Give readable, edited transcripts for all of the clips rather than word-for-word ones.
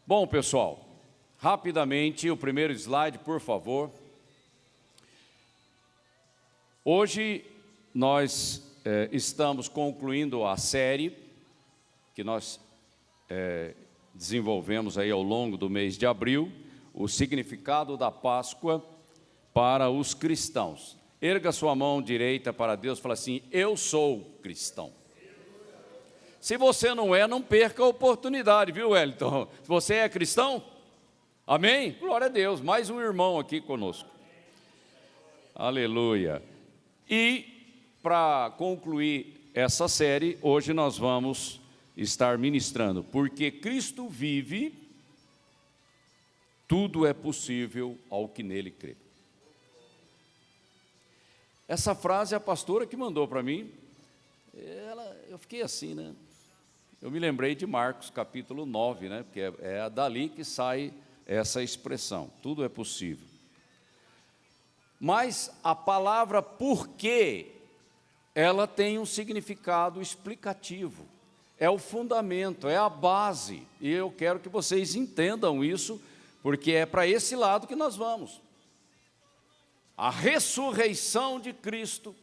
Bom, pessoal, rapidamente o primeiro slide, por favor. Hoje nós estamos concluindo a série que nós desenvolvemos aí ao longo do mês de abril, o significado da Páscoa para os cristãos. Erga sua mão direita para Deus e fala assim: eu sou cristão. Se você não é, não perca a oportunidade, viu, Wellington? Você é cristão? Amém? Glória a Deus, mais um irmão aqui conosco. Aleluia. E para concluir essa série, hoje nós vamos estar ministrando, porque Cristo vive, tudo é possível ao que nele crê. Essa frase a pastora que mandou para mim, eu fiquei assim, né? Eu me lembrei de Marcos capítulo 9, né? Porque é dali que sai essa expressão, tudo é possível. Mas a palavra porquê, ela tem um significado explicativo, é o fundamento, é a base, e eu quero que vocês entendam isso, porque é para esse lado que nós vamos. A ressurreição de Cristo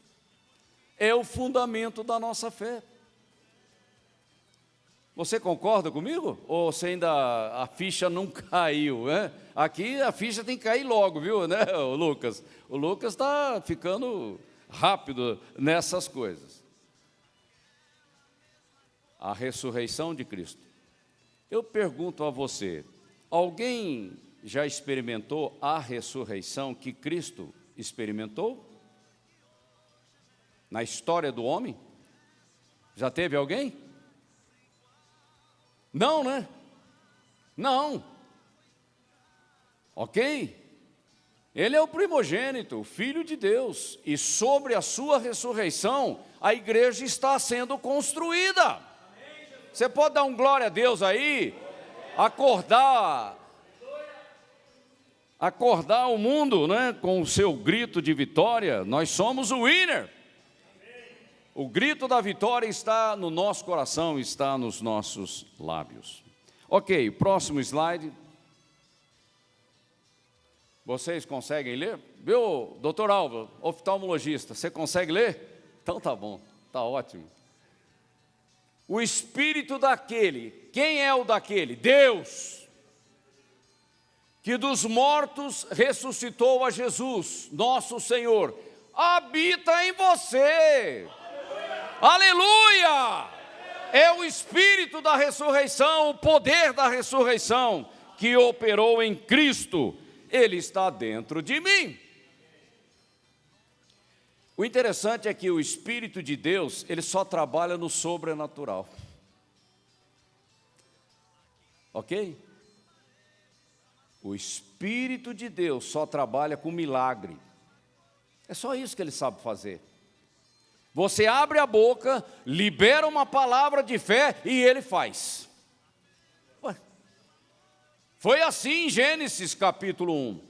é o fundamento da nossa fé. Você concorda comigo? Ou você ainda, a ficha não caiu, né? Aqui a ficha tem que cair logo, viu, né, Lucas? O Lucas está ficando rápido nessas coisas. A ressurreição de Cristo. Eu pergunto a você, alguém já experimentou a ressurreição que Cristo experimentou? Na história do homem? Já teve alguém? Não, né? Não. Ok? Ele é o primogênito, o Filho de Deus, e sobre a sua ressurreição, a igreja está sendo construída. Você pode dar um glória a Deus aí? Acordar o mundo, né, com o seu grito de vitória. Nós somos o winner. O grito da vitória está no nosso coração, está nos nossos lábios. Ok, próximo slide. Vocês conseguem ler? Viu, doutor Álvaro, oftalmologista, você consegue ler? Então tá bom, tá ótimo. O espírito daquele, quem é o daquele? Deus, que dos mortos ressuscitou a Jesus, nosso Senhor, habita em você. Aleluia! É o Espírito da ressurreição, o poder da ressurreição que operou em Cristo, ele está dentro de mim. O interessante é que o Espírito de Deus, ele só trabalha no sobrenatural. Ok? O Espírito de Deus só trabalha com milagre. É só isso que ele sabe fazer. Você abre a boca, libera uma palavra de fé e ele faz. Ué. Foi assim em Gênesis capítulo 1.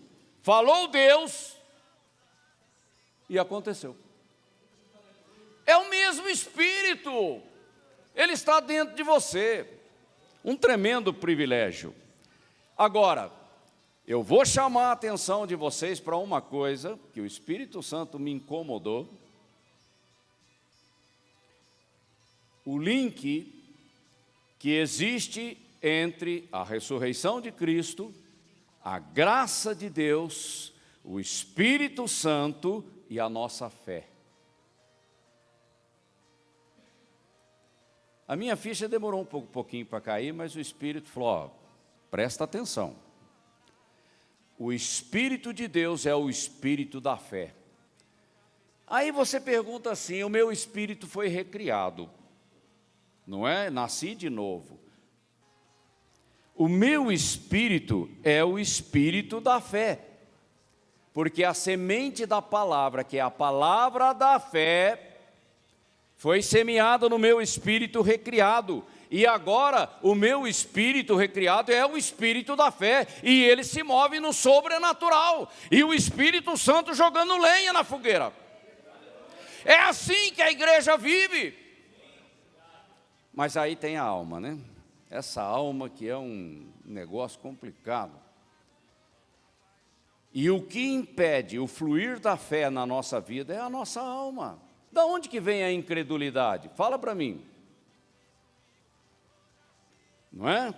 Falou Deus e aconteceu. É o mesmo Espírito. Ele está dentro de você. Um tremendo privilégio. Agora, eu vou chamar a atenção de vocês para uma coisa que o Espírito Santo me incomodou. O link que existe entre a ressurreição de Cristo, a graça de Deus, o Espírito Santo e a nossa fé. A minha ficha demorou um pouquinho para cair, mas o Espírito falou, ó, presta atenção. O Espírito de Deus é o Espírito da fé. Aí você pergunta assim, o meu espírito foi recriado. Não é? Nasci de novo. O meu espírito é o espírito da fé, porque a semente da palavra, que é a palavra da fé, foi semeada no meu espírito recriado, e agora o meu espírito recriado é o espírito da fé, e ele se move no sobrenatural, e o Espírito Santo jogando lenha na fogueira. É assim que a igreja vive. Mas aí tem a alma, né? Essa alma que é um negócio complicado. E o que impede o fluir da fé na nossa vida é a nossa alma. Da onde que vem a incredulidade? Fala para mim. Não é?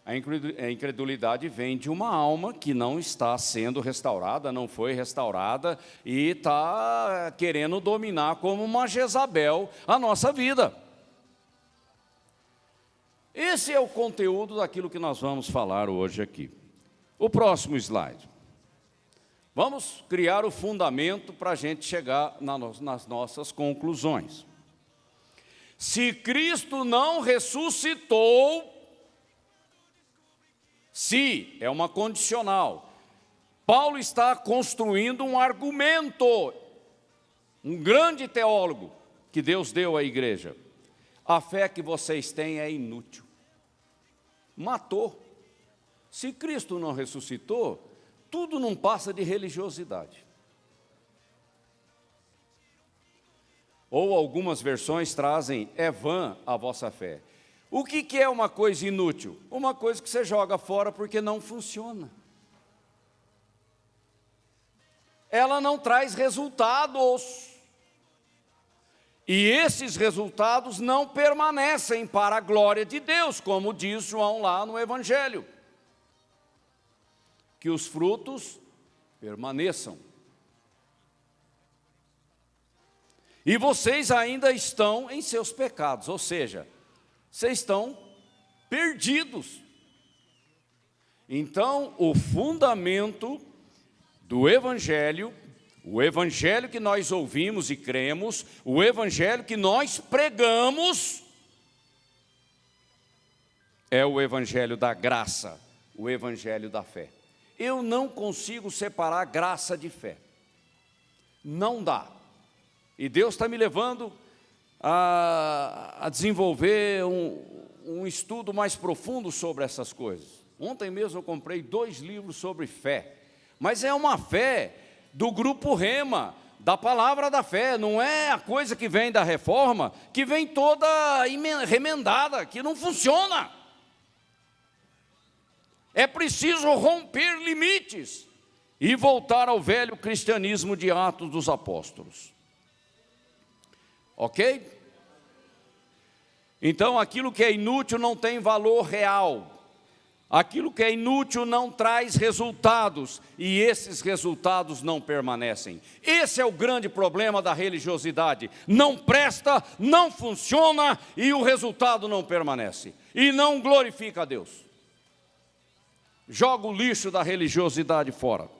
A incredulidade vem de uma alma que não está sendo restaurada, não foi restaurada e está querendo dominar como uma Jezabel a nossa vida. Esse é o conteúdo daquilo que nós vamos falar hoje aqui. O próximo slide. Vamos criar o fundamento para a gente chegar nas nossas conclusões. Se Cristo não ressuscitou, se é uma condicional, Paulo está construindo um argumento, um grande teólogo que Deus deu à igreja. A fé que vocês têm é inútil. Matou. Se Cristo não ressuscitou, tudo não passa de religiosidade. Ou algumas versões trazem, é vã a vossa fé. O que é uma coisa inútil? Uma coisa que você joga fora porque não funciona. Ela não traz resultados. E esses resultados não permanecem para a glória de Deus, como diz João lá no Evangelho. Que os frutos permaneçam. E vocês ainda estão em seus pecados, ou seja, vocês estão perdidos. Então, o fundamento do Evangelho, o Evangelho que nós ouvimos e cremos, o Evangelho que nós pregamos, é o Evangelho da graça, o Evangelho da fé. Eu não consigo separar graça de fé. Não dá. E Deus está me levando a desenvolver um estudo mais profundo sobre essas coisas. Ontem mesmo eu comprei 2 livros sobre fé. Mas é uma fé do grupo Rema, da palavra da fé. Não é a coisa que vem da reforma, que vem toda remendada, que não funciona. É preciso romper limites e voltar ao velho cristianismo de Atos dos Apóstolos. Ok? Então, aquilo que é inútil não tem valor real. Aquilo que é inútil não traz resultados, e esses resultados não permanecem. Esse é o grande problema da religiosidade. Não presta, não funciona, e o resultado não permanece. E não glorifica a Deus. Joga o lixo da religiosidade fora.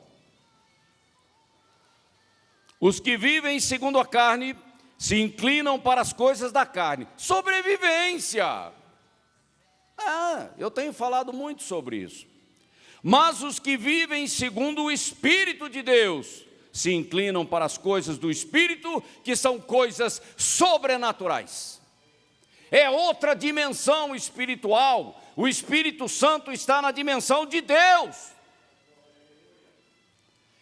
Os que vivem segundo a carne se inclinam para as coisas da carne. Sobrevivência. Eu tenho falado muito sobre isso. Mas os que vivem segundo o Espírito de Deus se inclinam para as coisas do Espírito, que são coisas sobrenaturais. É outra dimensão espiritual. O Espírito Santo está na dimensão de Deus.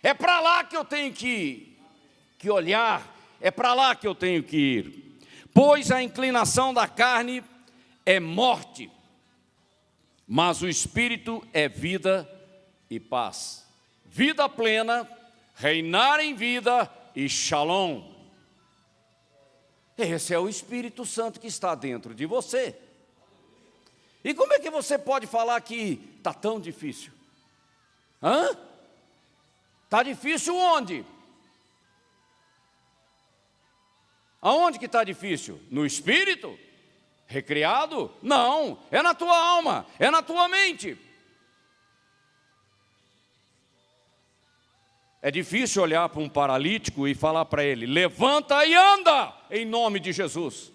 É para lá que eu tenho que olhar, é para lá que eu tenho que ir. Pois a inclinação da carne é morte, mas o Espírito é vida e paz. Vida plena, reinar em vida e shalom. Esse é o Espírito Santo que está dentro de você. E como é que você pode falar que está tão difícil? Está difícil onde? Aonde que está difícil? No espírito? Recriado? Não, é na tua alma, é na tua mente. É difícil olhar para um paralítico e falar para ele, levanta e anda, em nome de Jesus.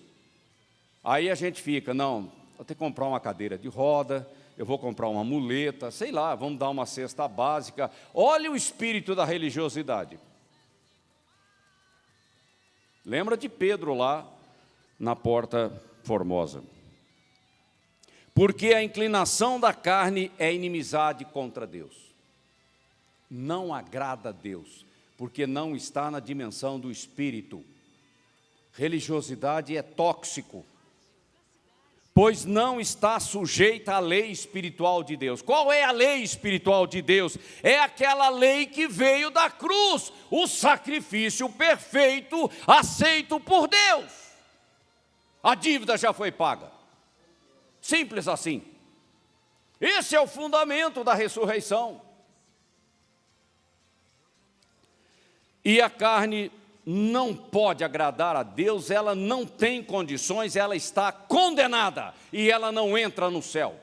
Aí a gente fica, não, vou ter que comprar uma cadeira de roda, eu vou comprar uma muleta, sei lá, vamos dar uma cesta básica. Olha o espírito da religiosidade. Lembra de Pedro lá na Porta Formosa. Porque a inclinação da carne é inimizade contra Deus. Não agrada a Deus, porque não está na dimensão do espírito. Religiosidade é tóxico. pois não está sujeita à lei espiritual de Deus. Qual é a lei espiritual de Deus? É aquela lei que veio da cruz, o sacrifício perfeito, aceito por Deus. A dívida já foi paga. Simples assim. Esse é o fundamento da ressurreição. E a carne não pode agradar a Deus, ela não tem condições, ela está condenada e ela não entra no céu.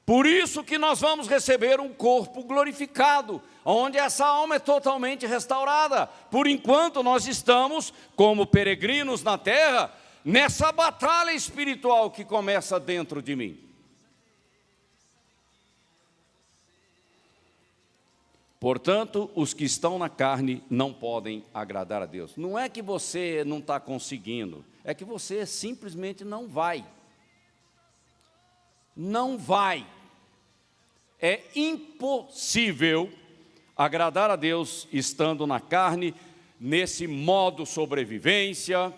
Por isso que nós vamos receber um corpo glorificado, onde essa alma é totalmente restaurada. Por enquanto nós estamos, como peregrinos na terra, nessa batalha espiritual que começa dentro de mim. Portanto, os que estão na carne não podem agradar a Deus. Não é que você não está conseguindo, é que você simplesmente não vai. Não vai. É impossível agradar a Deus estando na carne, nesse modo sobrevivência,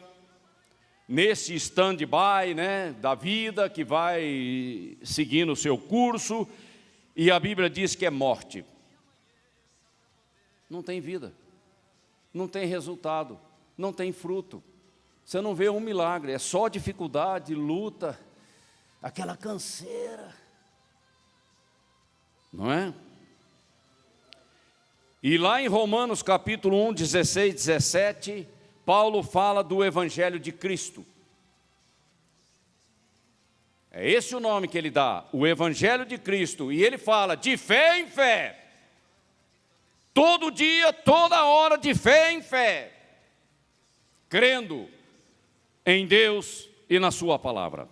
nesse stand-by, né, da vida que vai seguindo o seu curso, e a Bíblia diz que é morte. Não tem vida, não tem resultado, não tem fruto. Você não vê um milagre, é só dificuldade, luta, aquela canseira. Não é? E lá em Romanos capítulo 1, 16, 17, Paulo fala do Evangelho de Cristo. É esse o nome que ele dá, o Evangelho de Cristo. E ele fala de fé em fé. Todo dia, toda hora, de fé em fé, crendo em Deus e na sua palavra.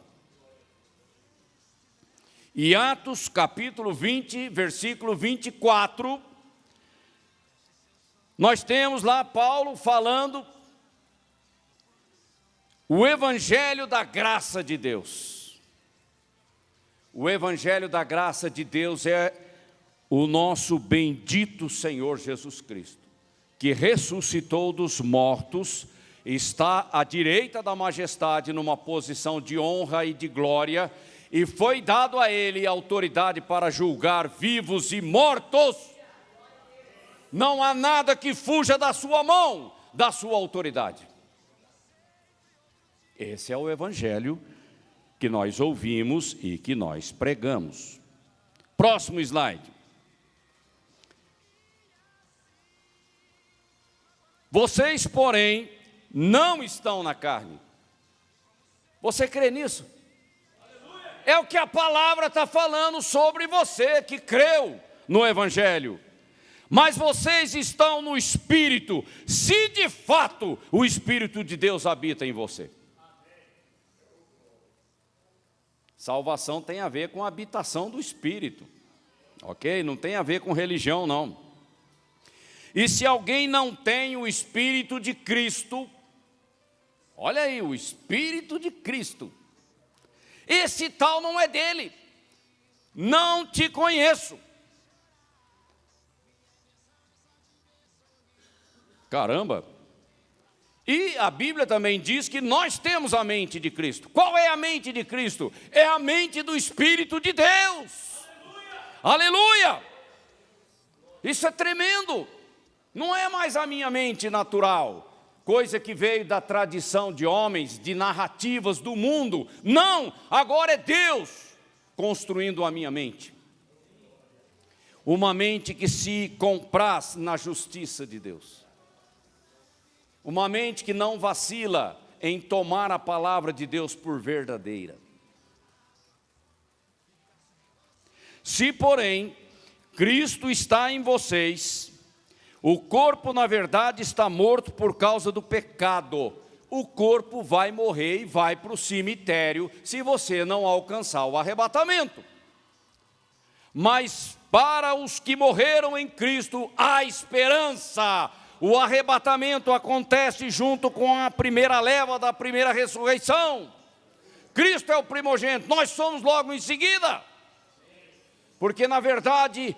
E Atos capítulo 20, versículo 24, nós temos lá Paulo falando o Evangelho da graça de Deus. O Evangelho da graça de Deus é o nosso bendito Senhor Jesus Cristo, que ressuscitou dos mortos, está à direita da majestade numa posição de honra e de glória, e foi dado a Ele autoridade para julgar vivos e mortos. Não há nada que fuja da sua mão, da sua autoridade. Esse é o Evangelho que nós ouvimos e que nós pregamos. Próximo slide. Vocês, porém, não estão na carne. Você crê nisso? É o que a palavra está falando sobre você que creu no Evangelho. Mas vocês estão no Espírito, se de fato o Espírito de Deus habita em você. Salvação tem a ver com a habitação do Espírito, ok? Não tem a ver com religião, não. E se alguém não tem o Espírito de Cristo, olha aí, o Espírito de Cristo, esse tal não é dele, não te conheço. Caramba! E a Bíblia também diz que nós temos a mente de Cristo. Qual é a mente de Cristo? É a mente do Espírito de Deus. Aleluia! Aleluia! Isso é tremendo. Não é mais a minha mente natural, coisa que veio da tradição de homens, de narrativas do mundo. Não, agora é Deus construindo a minha mente. Uma mente que se compraz na justiça de Deus. Uma mente que não vacila em tomar a palavra de Deus por verdadeira. Se, porém, Cristo está em vocês, o corpo, na verdade, está morto por causa do pecado. O corpo vai morrer e vai para o cemitério se você não alcançar o arrebatamento. Mas para os que morreram em Cristo, há esperança. O arrebatamento acontece junto com a primeira leva da primeira ressurreição. Cristo é o primogênito, nós somos logo em seguida. Porque, na verdade,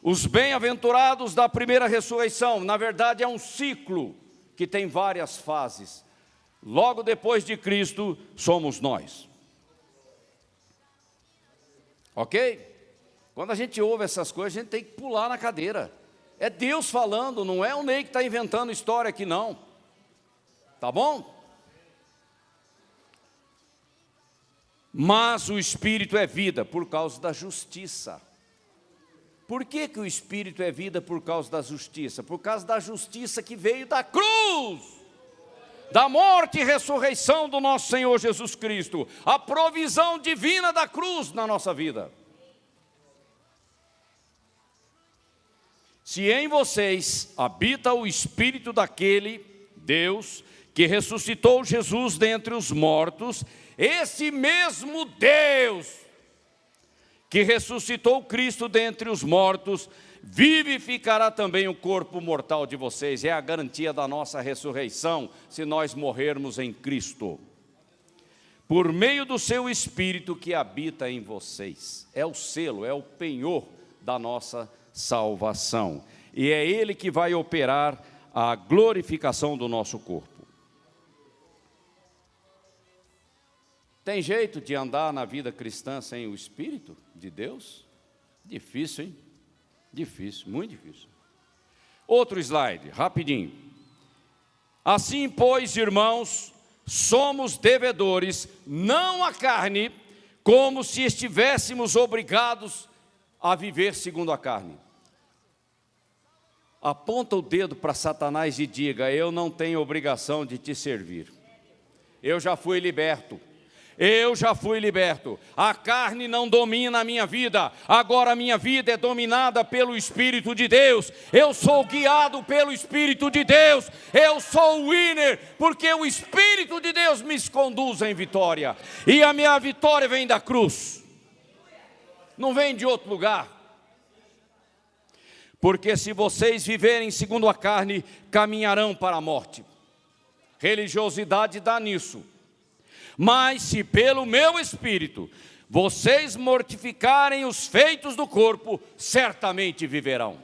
os bem-aventurados da primeira ressurreição, na verdade é um ciclo que tem várias fases. Logo depois de Cristo, somos nós. Ok? Quando a gente ouve essas coisas, a gente tem que pular na cadeira. É Deus falando, não é o Ney que está inventando história aqui, não. Tá bom? Mas o Espírito é vida por causa da justiça. Por que o Espírito é vida por causa da justiça? Por causa da justiça que veio da cruz, da morte e ressurreição do nosso Senhor Jesus Cristo, a provisão divina da cruz na nossa vida. Se em vocês habita o Espírito daquele Deus que ressuscitou Jesus dentre os mortos, esse mesmo Deus que ressuscitou Cristo dentre os mortos, vivificará também o corpo mortal de vocês. É a garantia da nossa ressurreição, se nós morrermos em Cristo. Por meio do seu Espírito que habita em vocês. É o selo, é o penhor da nossa salvação. E é Ele que vai operar a glorificação do nosso corpo. Tem jeito de andar na vida cristã sem o Espírito de Deus? Difícil, hein? Difícil, muito difícil. Outro slide, rapidinho. Assim, pois, irmãos, somos devedores, não à carne, como se estivéssemos obrigados a viver segundo a carne. Aponta o dedo para Satanás e diga: eu não tenho obrigação de te servir. Eu já fui liberto. Eu já fui liberto, a carne não domina a minha vida, agora a minha vida é dominada pelo Espírito de Deus, eu sou guiado pelo Espírito de Deus, eu sou o winner, porque o Espírito de Deus me conduz em vitória, e a minha vitória vem da cruz, não vem de outro lugar, porque se vocês viverem segundo a carne, caminharão para a morte. Religiosidade dá nisso. Mas se pelo meu Espírito vocês mortificarem os feitos do corpo, certamente viverão.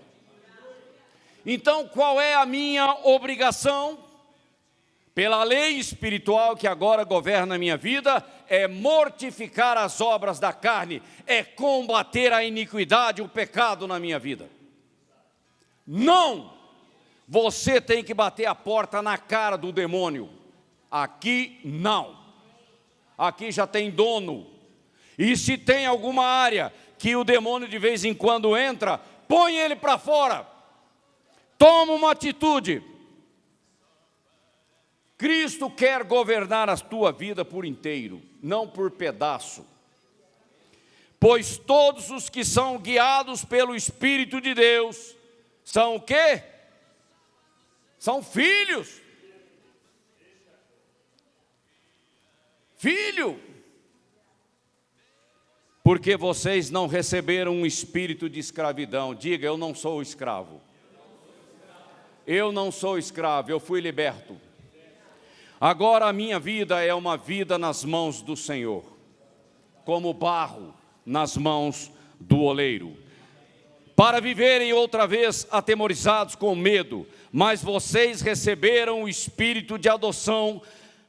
Então, qual é a minha obrigação? Pela lei espiritual que agora governa a minha vida, é mortificar as obras da carne, é combater a iniquidade, o pecado na minha vida. Não! Você tem que bater a porta na cara do demônio. Aqui não. Aqui já tem dono, e se tem alguma área que o demônio de vez em quando entra, põe ele para fora, toma uma atitude. Cristo quer governar a tua vida por inteiro, não por pedaço, pois todos os que são guiados pelo Espírito de Deus, são o quê? São filhos. Filho, porque vocês não receberam um espírito de escravidão. Diga: eu não sou escravo. Eu não sou escravo, eu fui liberto. Agora a minha vida é uma vida nas mãos do Senhor, como barro nas mãos do oleiro, para viverem outra vez atemorizados com medo, mas vocês receberam o espírito de adoção,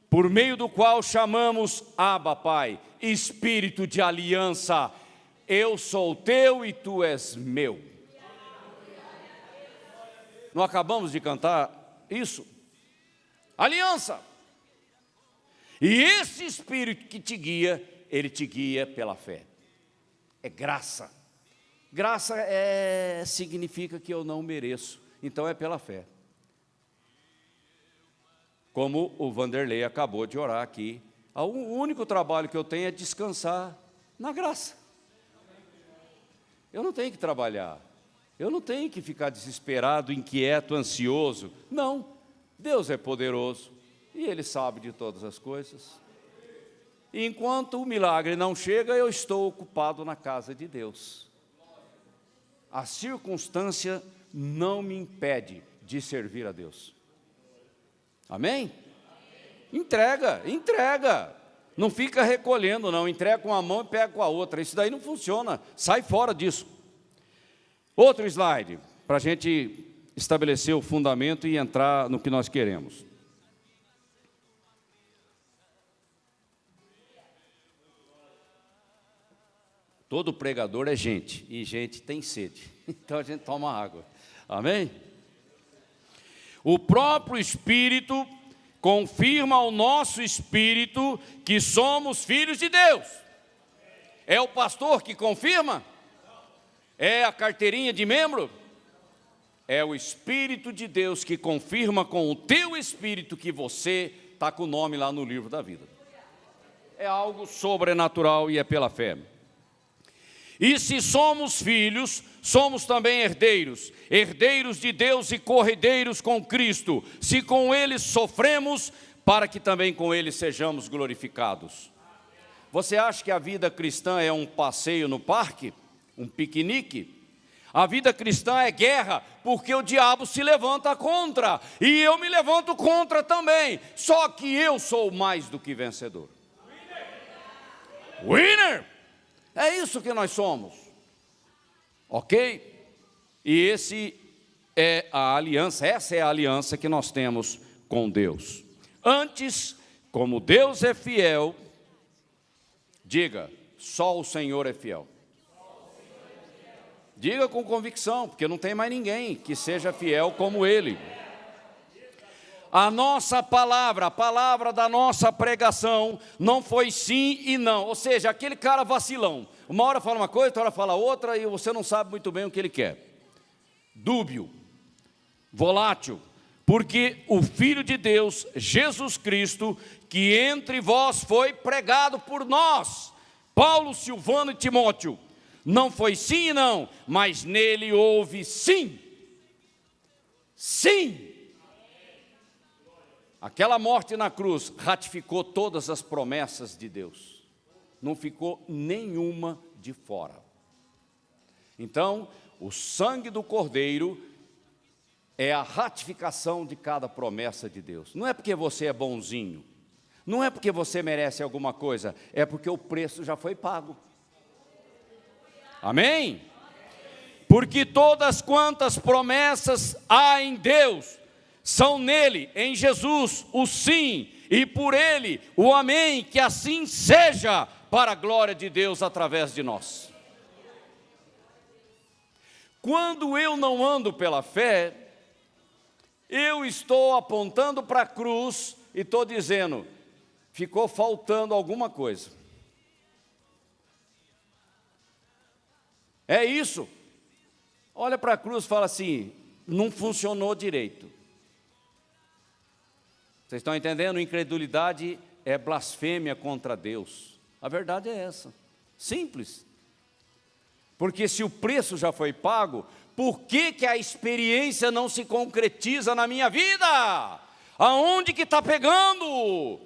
por meio do qual chamamos Abba, Pai, Espírito de aliança. Eu sou teu e tu és meu. Não acabamos de cantar isso? Aliança. E esse Espírito que te guia, ele te guia pela fé. É graça. Graça significa que eu não mereço, então é pela fé. Como o Vanderlei acabou de orar aqui, o único trabalho que eu tenho é descansar na graça. Eu não tenho que trabalhar, eu não tenho que ficar desesperado, inquieto, ansioso. Não, Deus é poderoso e Ele sabe de todas as coisas. E enquanto o milagre não chega, eu estou ocupado na casa de Deus. A circunstância não me impede de servir a Deus. Amém? Entrega, entrega. Não fica recolhendo, não. Entrega com a mão e pega com a outra. Isso daí não funciona. Sai fora disso. Outro slide, para a gente estabelecer o fundamento e entrar no que nós queremos. Todo pregador é gente, e gente tem sede. Então a gente toma água. Amém? O próprio Espírito confirma ao nosso espírito que somos filhos de Deus. É o pastor que confirma? É a carteirinha de membro? É o Espírito de Deus que confirma com o teu espírito que você está com o nome lá no livro da vida. É algo sobrenatural e é pela fé. E se somos filhos, somos também herdeiros, herdeiros de Deus e co-herdeiros com Cristo, se com Ele sofremos, para que também com Ele sejamos glorificados. Você acha que a vida cristã é um passeio no parque? Um piquenique? A vida cristã é guerra, porque o diabo se levanta contra, e eu me levanto contra também, só que eu sou mais do que vencedor. Winner! É isso que nós somos, ok? E essa é a aliança que nós temos com Deus. Antes, como Deus é fiel, diga, só o Senhor é fiel. Diga com convicção, porque não tem mais ninguém que seja fiel como Ele. A nossa palavra, a palavra da nossa pregação não foi sim e não, ou seja, aquele cara vacilão, uma hora fala uma coisa, outra hora fala outra e você não sabe muito bem o que ele quer. Dúbio, volátil, porque o Filho de Deus, Jesus Cristo, que entre vós foi pregado por nós, Paulo, Silvano e Timóteo, não foi sim e não, mas nele houve sim, sim. Aquela morte na cruz ratificou todas as promessas de Deus. Não ficou nenhuma de fora. Então, o sangue do Cordeiro é a ratificação de cada promessa de Deus. Não é porque você é bonzinho. Não é porque você merece alguma coisa. É porque o preço já foi pago. Amém? Porque todas quantas promessas há em Deus, são nele, em Jesus, o sim, e por ele, o amém, que assim seja, para a glória de Deus através de nós. Quando eu não ando pela fé, eu estou apontando para a cruz e estou dizendo, ficou faltando alguma coisa. É isso. Olha para a cruz e fala assim, não funcionou direito. Vocês estão entendendo? Incredulidade é blasfêmia contra Deus. A verdade é essa. Simples. Porque se o preço já foi pago, por que a experiência não se concretiza na minha vida? Aonde que está pegando?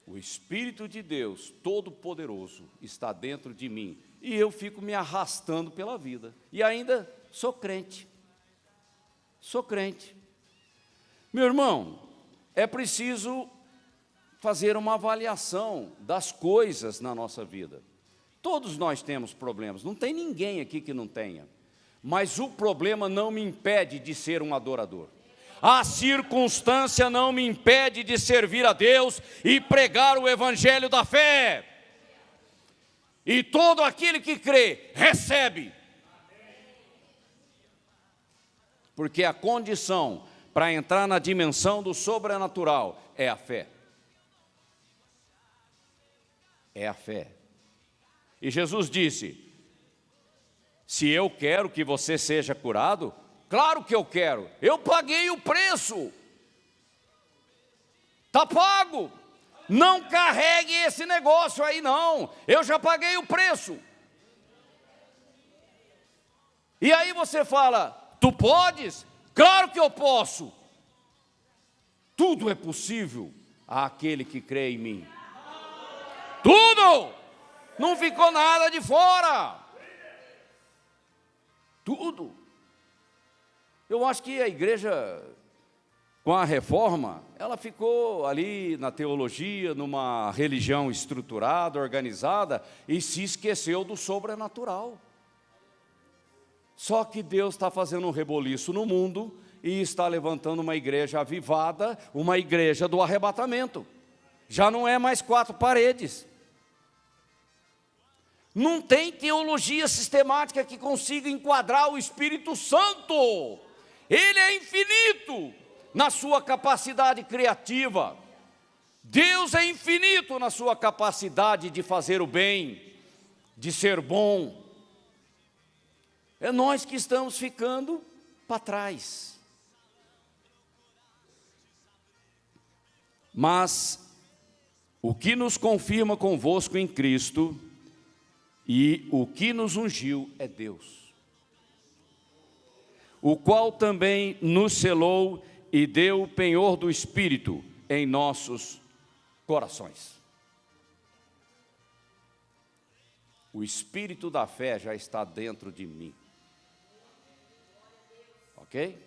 O Espírito de Deus, Todo-Poderoso, está dentro de mim. E eu fico me arrastando pela vida. E ainda sou crente. Sou crente. Meu irmão, é preciso fazer uma avaliação das coisas na nossa vida. Todos nós temos problemas, não tem ninguém aqui que não tenha. Mas o problema não me impede de ser um adorador. A circunstância não me impede de servir a Deus e pregar o evangelho da fé. E todo aquele que crê, recebe. Porque a condição para entrar na dimensão do sobrenatural é a fé. É a fé. E Jesus disse, se eu quero que você seja curado, claro que eu quero, eu paguei o preço. Está pago. Não carregue esse negócio aí não, eu já paguei o preço. E aí você fala, tu podes? Claro que eu posso. Tudo é possível àquele que crê em mim. Tudo! Não ficou nada de fora. Tudo. Eu acho que a igreja, com a reforma, ela ficou ali na teologia, numa religião estruturada, organizada, e se esqueceu do sobrenatural. Só que Deus está fazendo um reboliço no mundo e está levantando uma igreja avivada, uma igreja do arrebatamento. Já não é mais 4 paredes. Não tem teologia sistemática que consiga enquadrar o Espírito Santo. Ele é infinito na sua capacidade criativa. Deus é infinito na sua capacidade de fazer o bem, de ser bom. É nós que estamos ficando para trás. Mas o que nos confirma convosco em Cristo e o que nos ungiu é Deus, o qual também nos selou e deu o penhor do Espírito em nossos corações. O Espírito da fé já está dentro de mim. Ok?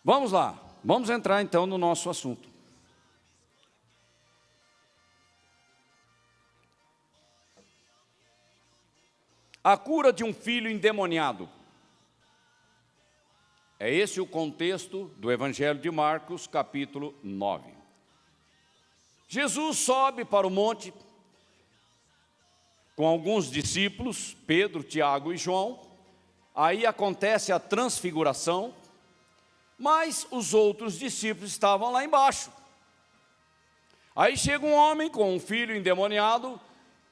Vamos lá, vamos entrar então no nosso assunto. A cura de um filho endemoniado. É esse o contexto do Evangelho de Marcos, capítulo 9. Jesus sobe para o monte com alguns discípulos, Pedro, Tiago e João. Aí acontece a transfiguração, mas os outros discípulos estavam lá embaixo. Aí chega um homem com um filho endemoniado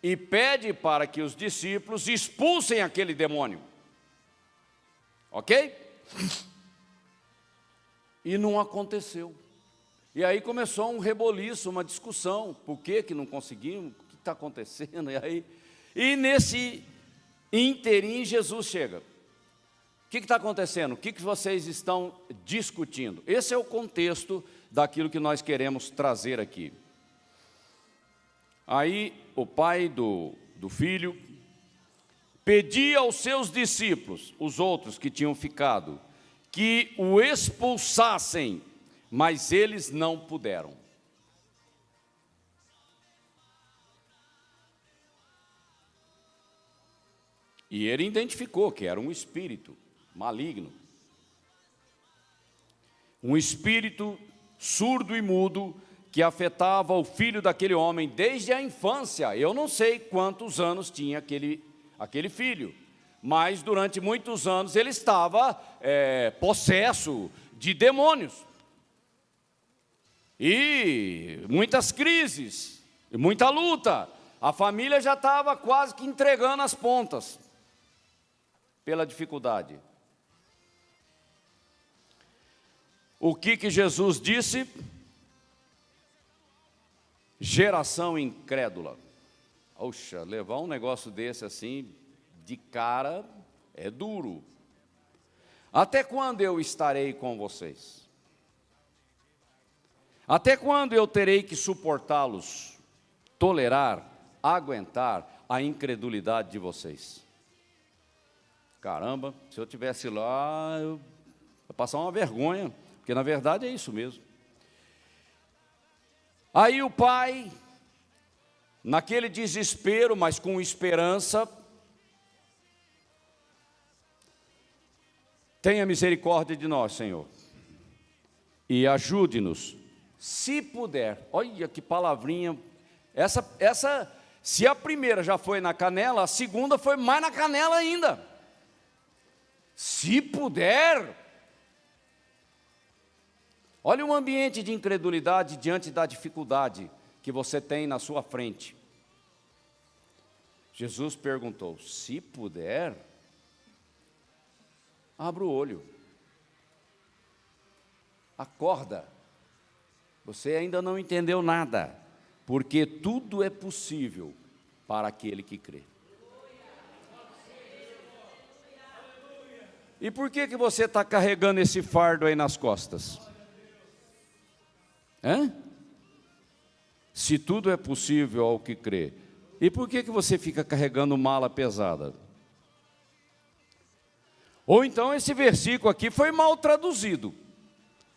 e pede para que os discípulos expulsem aquele demônio. Ok? E não aconteceu. E aí começou um reboliço, uma discussão. Por que não conseguimos? O que está acontecendo? E nesse interim Jesus chega. O que está acontecendo? O que vocês estão discutindo? Esse é o contexto daquilo que nós queremos trazer aqui. Aí o pai do filho pedia aos seus discípulos, os outros que tinham ficado, que o expulsassem, mas eles não puderam. E ele identificou que era um espírito maligno, um espírito surdo e mudo, que afetava o filho daquele homem desde a infância. Eu não sei quantos anos tinha aquele filho, mas durante muitos anos ele estava possesso de demônios. E muitas crises, e muita luta. A família já estava quase que entregando as pontas, pela dificuldade. O que Jesus disse? Geração incrédula. Oxa, levar um negócio desse assim, de cara, é duro. Até quando eu estarei com vocês? Até quando eu terei que suportá-los, tolerar, aguentar a incredulidade de vocês? Caramba, se eu estivesse lá, eu ia passar uma vergonha, porque na verdade é isso mesmo. Aí o pai, naquele desespero, mas com esperança, tenha misericórdia de nós, Senhor, e ajude-nos, se puder. Olha que palavrinha, essa, se a primeira já foi na canela, a segunda foi mais na canela ainda. Se puder. Olha o ambiente de incredulidade diante da dificuldade que você tem na sua frente. Jesus perguntou: se puder, abra o olho, acorda. Você ainda não entendeu nada, porque tudo é possível para aquele que crê. E por que você está carregando esse fardo aí nas costas? Se tudo é possível ao que crê, e por que você fica carregando mala pesada? Ou então esse versículo aqui foi mal traduzido.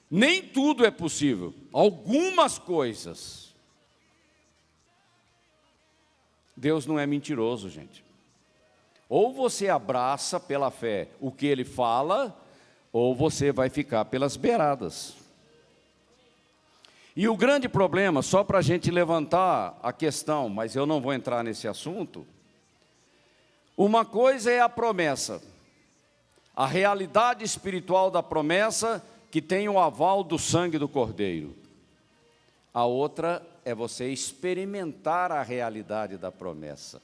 Nem tudo é possível, algumas coisas. Deus não é mentiroso, gente. Ou você abraça pela fé o que Ele fala, ou você vai ficar pelas beiradas. E o grande problema, só para a gente levantar a questão, mas eu não vou entrar nesse assunto, uma coisa é a promessa, a realidade espiritual da promessa que tem o aval do sangue do Cordeiro. A outra é você experimentar a realidade da promessa.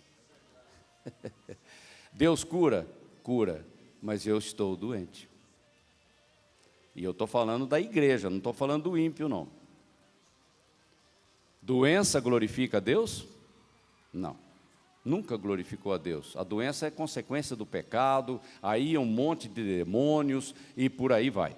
Deus cura? Cura, mas eu estou doente. E eu estou falando da igreja, não estou falando do ímpio, não. Doença glorifica a Deus? Não, nunca glorificou a Deus. A doença é consequência do pecado, aí é um monte de demônios e por aí vai.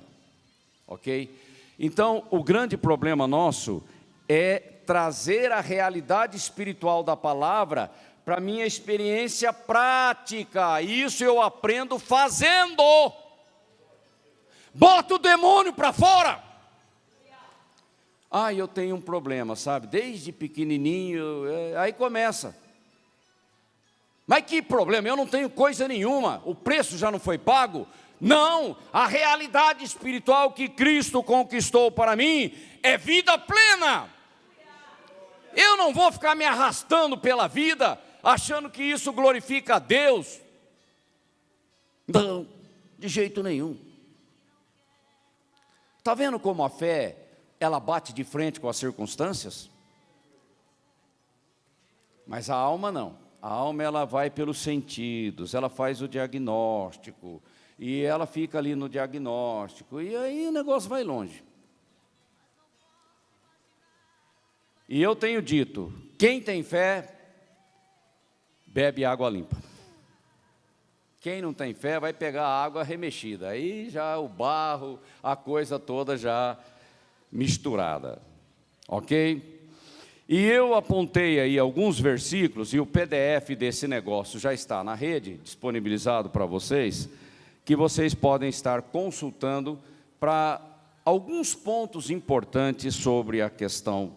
Ok? Então, o grande problema nosso é trazer a realidade espiritual da palavra para a minha experiência prática. Isso eu aprendo fazendo. Bota o demônio para fora. Ah, eu tenho um problema, sabe? Desde pequenininho, aí começa. Mas que problema? Eu não tenho coisa nenhuma. O preço já não foi pago? Não, a realidade espiritual que Cristo conquistou para mim é vida plena. Eu não vou ficar me arrastando pela vida, achando que isso glorifica a Deus. Não, de jeito nenhum. Está vendo como a fé, ela bate de frente com as circunstâncias? Mas a alma não. A alma, ela vai pelos sentidos, ela faz o diagnóstico, e ela fica ali no diagnóstico, e aí o negócio vai longe. E eu tenho dito, quem tem fé, bebe água limpa. Quem não tem fé vai pegar água remexida, aí já o barro, a coisa toda já misturada, ok? E eu apontei aí alguns versículos, e o PDF desse negócio já está na rede, disponibilizado para vocês, que vocês podem estar consultando para alguns pontos importantes sobre a questão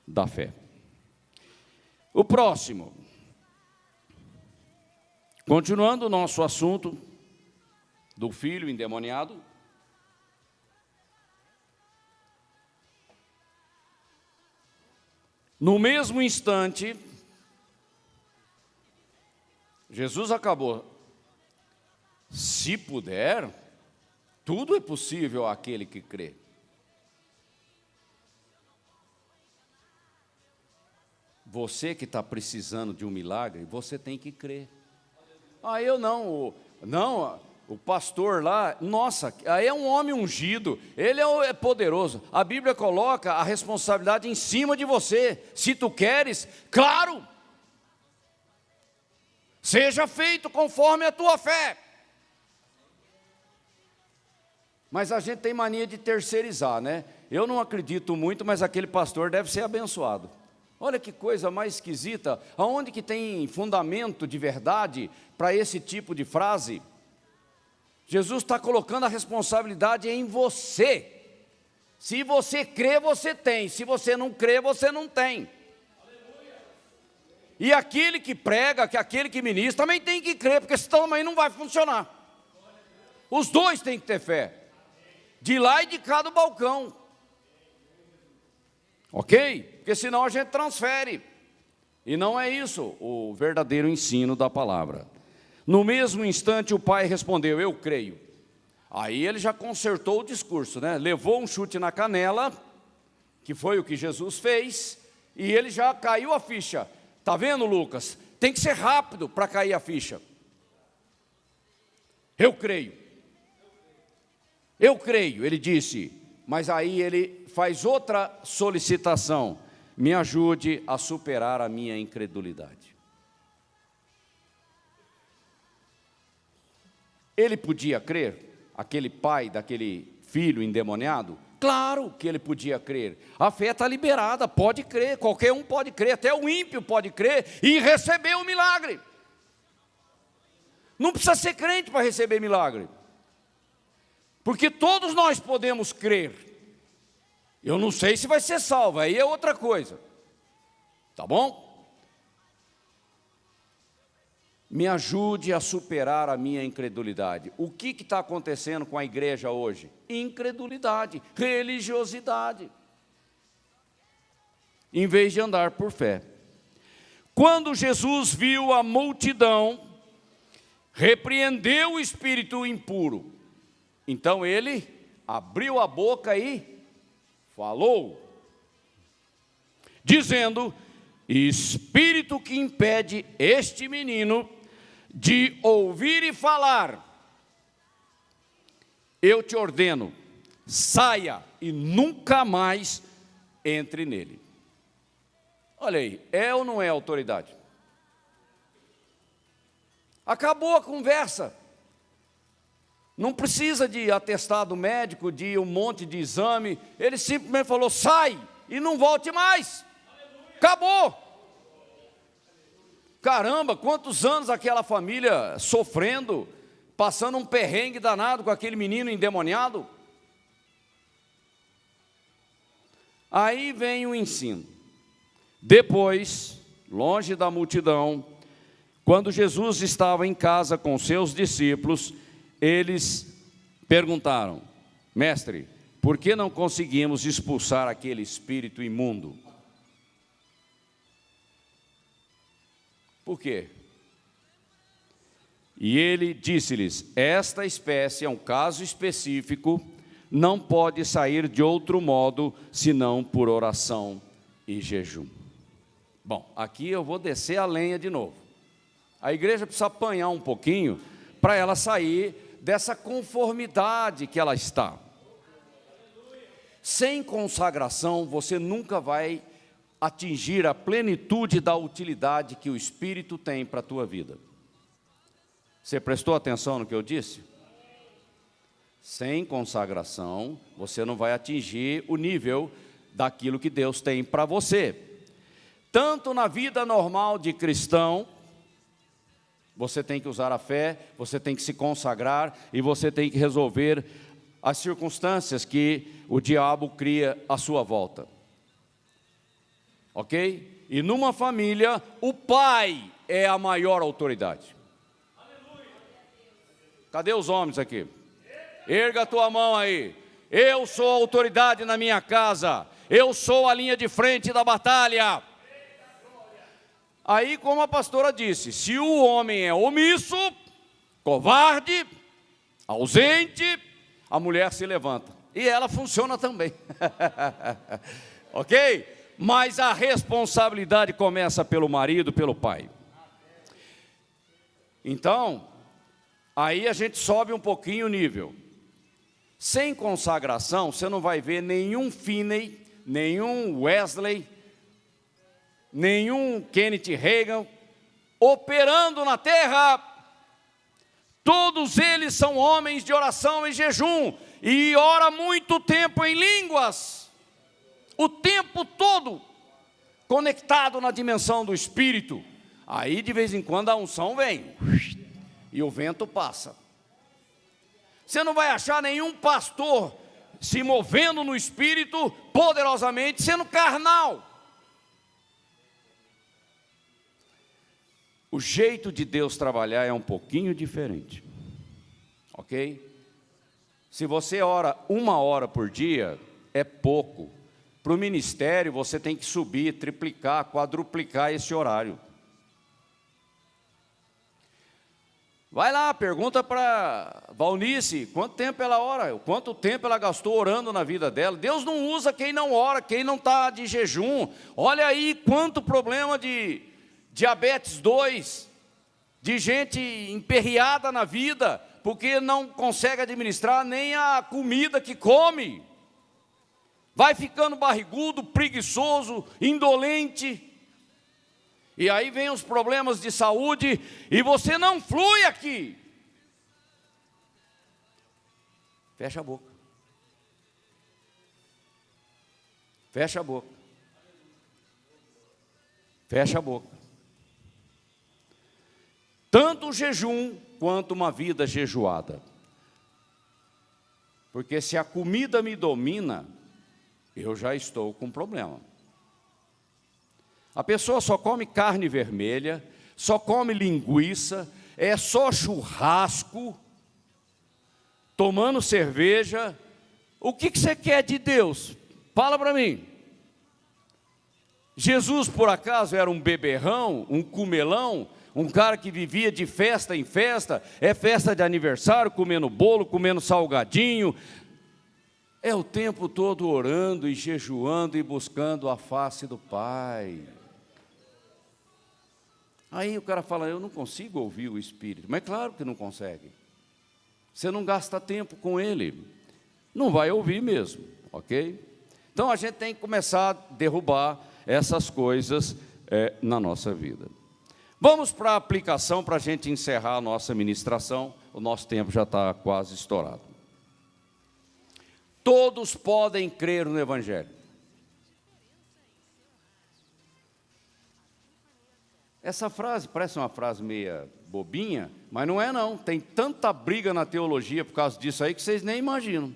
da fé. O próximo, continuando o nosso assunto do filho endemoniado, no mesmo instante, Jesus acabou. Se puder, tudo é possível àquele que crê. Você que está precisando de um milagre, você tem que crer. Ah, eu não, o pastor lá, nossa, aí é um homem ungido, ele é poderoso. A Bíblia coloca a responsabilidade em cima de você. Se tu queres, claro, seja feito conforme a tua fé. Mas a gente tem mania de terceirizar, né? Eu não acredito muito, mas aquele pastor deve ser abençoado. Olha que coisa mais esquisita, aonde que tem fundamento de verdade para esse tipo de frase? Jesus está colocando a responsabilidade em você. Se você crê, você tem. Se você não crê, você não tem. E aquele que prega, aquele que ministra, também tem que crer, porque senão também não vai funcionar. Os dois têm que ter fé. De lá e de cá do balcão. Ok? Porque senão a gente transfere. E não é isso o verdadeiro ensino da palavra. No mesmo instante o pai respondeu, eu creio. Aí ele já consertou o discurso, né? Levou um chute na canela, que foi o que Jesus fez, e ele já caiu a ficha. Está vendo, Lucas? Tem que ser rápido para cair a ficha. Eu creio. Eu creio, ele disse, mas aí ele faz outra solicitação. Me ajude a superar a minha incredulidade. Ele podia crer, aquele pai daquele filho endemoniado? Claro que ele podia crer. A fé está liberada, pode crer, qualquer um pode crer, até o ímpio pode crer e receber o milagre. Não precisa ser crente para receber milagre. Porque todos nós podemos crer. Eu não sei se vai ser salvo, aí é outra coisa. Tá bom? Me ajude a superar a minha incredulidade. O que está acontecendo com a igreja hoje? Incredulidade, religiosidade. em vez de andar por fé. Quando Jesus viu a multidão, repreendeu o espírito impuro. Então ele abriu a boca e falou, dizendo: espírito que impede este menino de ouvir e falar, eu te ordeno, saia e nunca mais entre nele. Olha aí, é ou não é autoridade? Acabou a conversa. Não precisa de atestado médico, de um monte de exame. Ele simplesmente falou: sai e não volte mais. Acabou. Caramba, quantos anos aquela família sofrendo, passando um perrengue danado com aquele menino endemoniado. Aí vem o ensino. Depois, longe da multidão, quando Jesus estava em casa com seus discípulos, eles perguntaram: mestre, por que não conseguimos expulsar aquele espírito imundo? Por quê? E ele disse-lhes: esta espécie é um caso específico, não pode sair de outro modo, senão por oração e jejum. Bom, aqui eu vou descer a lenha de novo. A igreja precisa apanhar um pouquinho para ela sair dessa conformidade que ela está. Sem consagração, você nunca vai atingir a plenitude da utilidade que o Espírito tem para a tua vida. Você prestou atenção no que eu disse? Sem consagração, você não vai atingir o nível daquilo que Deus tem para você. Tanto na vida normal de cristão, você tem que usar a fé, você tem que se consagrar e você tem que resolver as circunstâncias que o diabo cria à sua volta. Ok? E numa família, o pai é a maior autoridade. Cadê os homens aqui? Erga a tua mão aí. Eu sou a autoridade na minha casa. Eu sou a linha de frente da batalha. Aí, como a pastora disse, se o homem é omisso, covarde, ausente, a mulher se levanta. E ela funciona também. Ok? Mas a responsabilidade começa pelo marido, pelo pai. Então, aí a gente sobe um pouquinho o nível. Sem consagração, você não vai ver nenhum Finney, nenhum Wesley, nenhum Kenneth Reagan operando na terra. Todos eles são homens de oração e jejum, e ora muito tempo em línguas, o tempo todo conectado na dimensão do Espírito. Aí de vez em quando a unção vem e o vento passa. Você não vai achar nenhum pastor se movendo no Espírito poderosamente, sendo carnal. O jeito de Deus trabalhar é um pouquinho diferente, ok? Se você ora 1 hora por dia, é pouco. Para o ministério, você tem que subir, triplicar, quadruplicar esse horário. Vai lá, pergunta para Valnice, quanto tempo ela ora, quanto tempo ela gastou orando na vida dela. Deus não usa quem não ora, quem não está de jejum. Olha aí quanto problema de diabetes 2, de gente emperreada na vida, porque não consegue administrar nem a comida que come. Vai ficando barrigudo, preguiçoso, indolente. E aí vem os problemas de saúde e você não flui aqui. Fecha a boca. Fecha a boca. Fecha a boca. Tanto o jejum quanto uma vida jejuada. Porque se a comida me domina, eu já estou com problema. A pessoa só come carne vermelha, só come linguiça, é só churrasco, tomando cerveja. O que você quer de Deus? Fala para mim. Jesus, por acaso, era um beberrão, um comelão, um cara que vivia de festa em festa, é festa de aniversário, comendo bolo, comendo salgadinho, é o tempo todo orando e jejuando e buscando a face do Pai. Aí o cara fala, eu não consigo ouvir o Espírito. Mas claro que não consegue. Você não gasta tempo com Ele. Não vai ouvir mesmo, ok? Então a gente tem que começar a derrubar essas coisas na nossa vida. Vamos para a aplicação para a gente encerrar a nossa ministração. O nosso tempo já está quase estourado. Todos podem crer no Evangelho. Essa frase parece uma frase meia bobinha, mas não é não. Tem tanta briga na teologia por causa disso aí que vocês nem imaginam.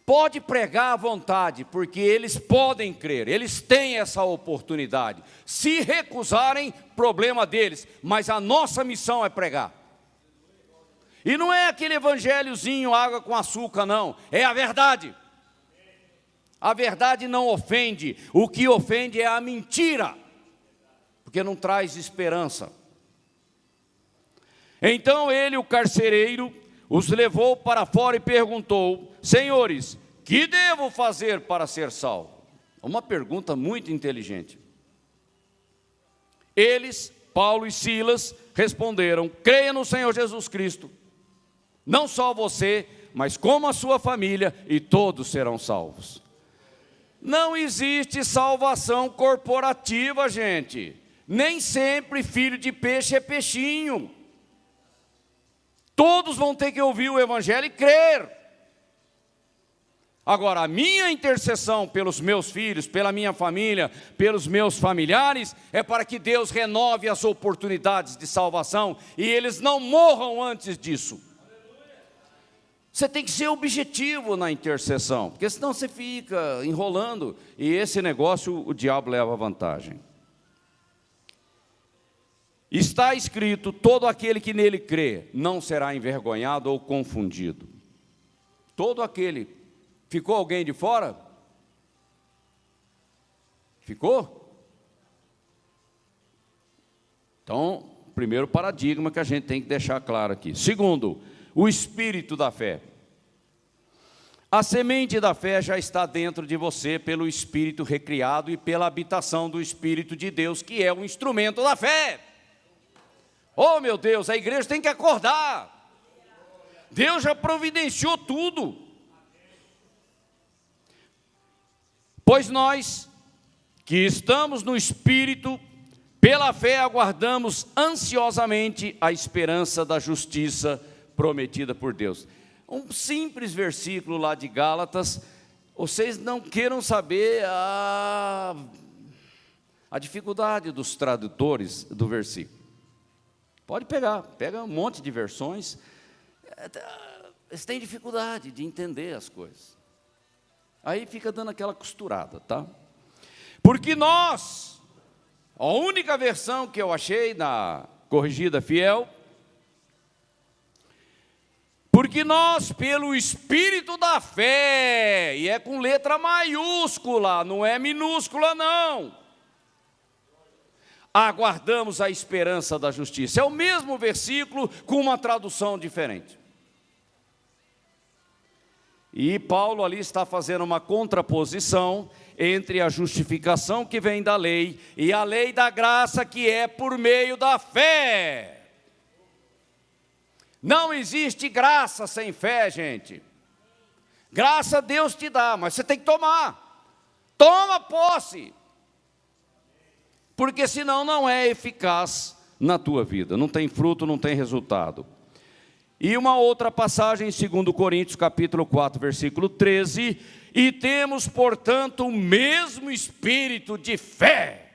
Pode pregar à vontade, porque eles podem crer, eles têm essa oportunidade. Se recusarem, problema deles, mas a nossa missão é pregar. E não é aquele evangelhozinho, água com açúcar, não, é a verdade. A verdade não ofende, o que ofende é a mentira, porque não traz esperança. Então ele, o carcereiro, os levou para fora e perguntou, senhores, que devo fazer para ser salvo? Uma pergunta muito inteligente. Eles, Paulo e Silas, responderam, creia no Senhor Jesus Cristo, não só você, mas como a sua família, e todos serão salvos. Não existe salvação corporativa, gente. Nem sempre filho de peixe é peixinho. Todos vão ter que ouvir o Evangelho e crer. Agora, a minha intercessão pelos meus filhos, pela minha família, pelos meus familiares, é para que Deus renove as oportunidades de salvação e eles não morram antes disso. Você tem que ser objetivo na intercessão, porque senão você fica enrolando e esse negócio o diabo leva vantagem. Está escrito, todo aquele que nele crê não será envergonhado ou confundido. Todo aquele. Ficou alguém de fora? Ficou? Então, primeiro paradigma que a gente tem que deixar claro aqui. Segundo, o espírito da fé. A semente da fé já está dentro de você pelo Espírito recriado e pela habitação do Espírito de Deus, que é o instrumento da fé. Oh meu Deus, a igreja tem que acordar. Deus já providenciou tudo. Pois nós, que estamos no Espírito, pela fé aguardamos ansiosamente a esperança da justiça prometida por Deus. Um simples versículo lá de Gálatas, vocês não queiram saber a dificuldade dos tradutores do versículo. Pode pega um monte de versões, eles têm dificuldade de entender as coisas. Aí fica dando aquela costurada, tá? Porque nós, a única versão que eu achei na Corrigida Fiel, porque nós, pelo Espírito da fé, e é com letra maiúscula, não é minúscula não, aguardamos a esperança da justiça. É o mesmo versículo com uma tradução diferente. E Paulo ali está fazendo uma contraposição entre a justificação que vem da lei e a lei da graça que é por meio da fé. Não existe graça sem fé, gente. Graça Deus te dá, mas você tem que tomar. Toma posse. Porque senão não é eficaz na tua vida. Não tem fruto, não tem resultado. E uma outra passagem em 2 Coríntios, capítulo 4, versículo 13. E temos, portanto, o mesmo espírito de fé.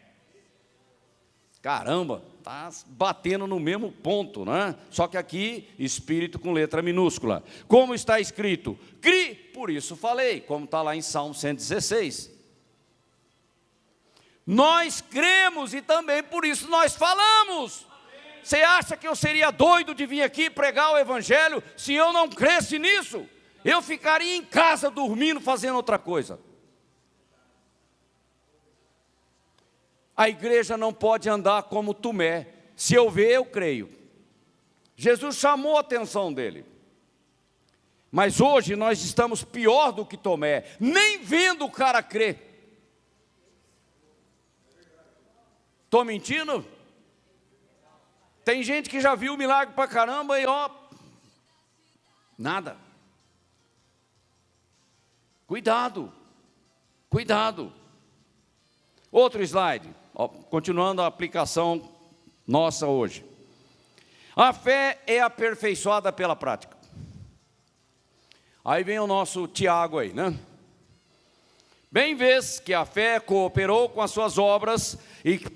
Caramba, está batendo no mesmo ponto, né? Só que aqui, espírito com letra minúscula. Como está escrito? Cri, por isso falei, como está lá em Salmo 116. Nós cremos e também por isso nós falamos. Você acha que eu seria doido de vir aqui pregar o Evangelho se eu não cresce nisso? eu ficaria em casa dormindo, fazendo outra coisa. A igreja não pode andar como Tomé. Se eu ver, eu creio. Jesus chamou a atenção dele. Mas hoje nós estamos pior do que Tomé. Nem vendo o cara crer. Estou mentindo? Tem gente que já viu o milagre pra caramba e ó, nada. Cuidado, cuidado. Outro slide, ó, continuando a aplicação nossa hoje. A fé é aperfeiçoada pela prática. Aí vem o nosso Tiago aí, né? Bem vês que a fé cooperou com as suas obras e que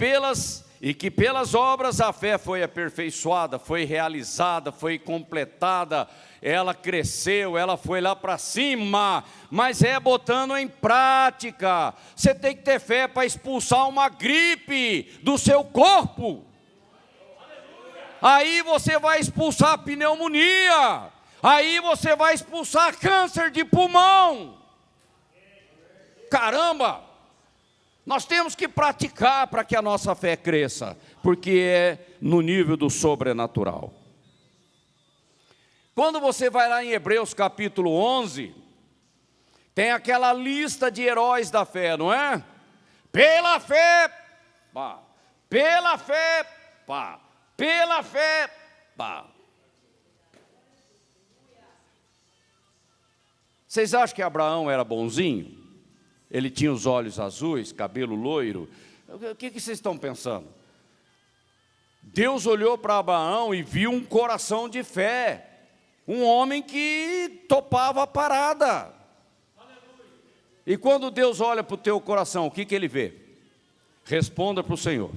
pelas obras a fé foi aperfeiçoada, foi realizada, foi completada, ela cresceu, ela foi lá para cima, mas é botando em prática. Você tem que ter fé para expulsar uma gripe do seu corpo. Aí você vai expulsar a pneumonia, aí você vai expulsar câncer de pulmão. Caramba! Nós temos que praticar para que a nossa fé cresça, porque é no nível do sobrenatural. Quando você vai lá em Hebreus capítulo 11, tem aquela lista de heróis da fé, não é? Pela fé, pá. Pela fé, pá. Pela fé, pá. Vocês acham que Abraão era bonzinho? Ele tinha os olhos azuis, cabelo loiro. O que vocês estão pensando? Deus olhou para Abraão e viu um coração de fé. Um homem que topava a parada. E quando Deus olha para o teu coração, o que ele vê? Responda para o Senhor.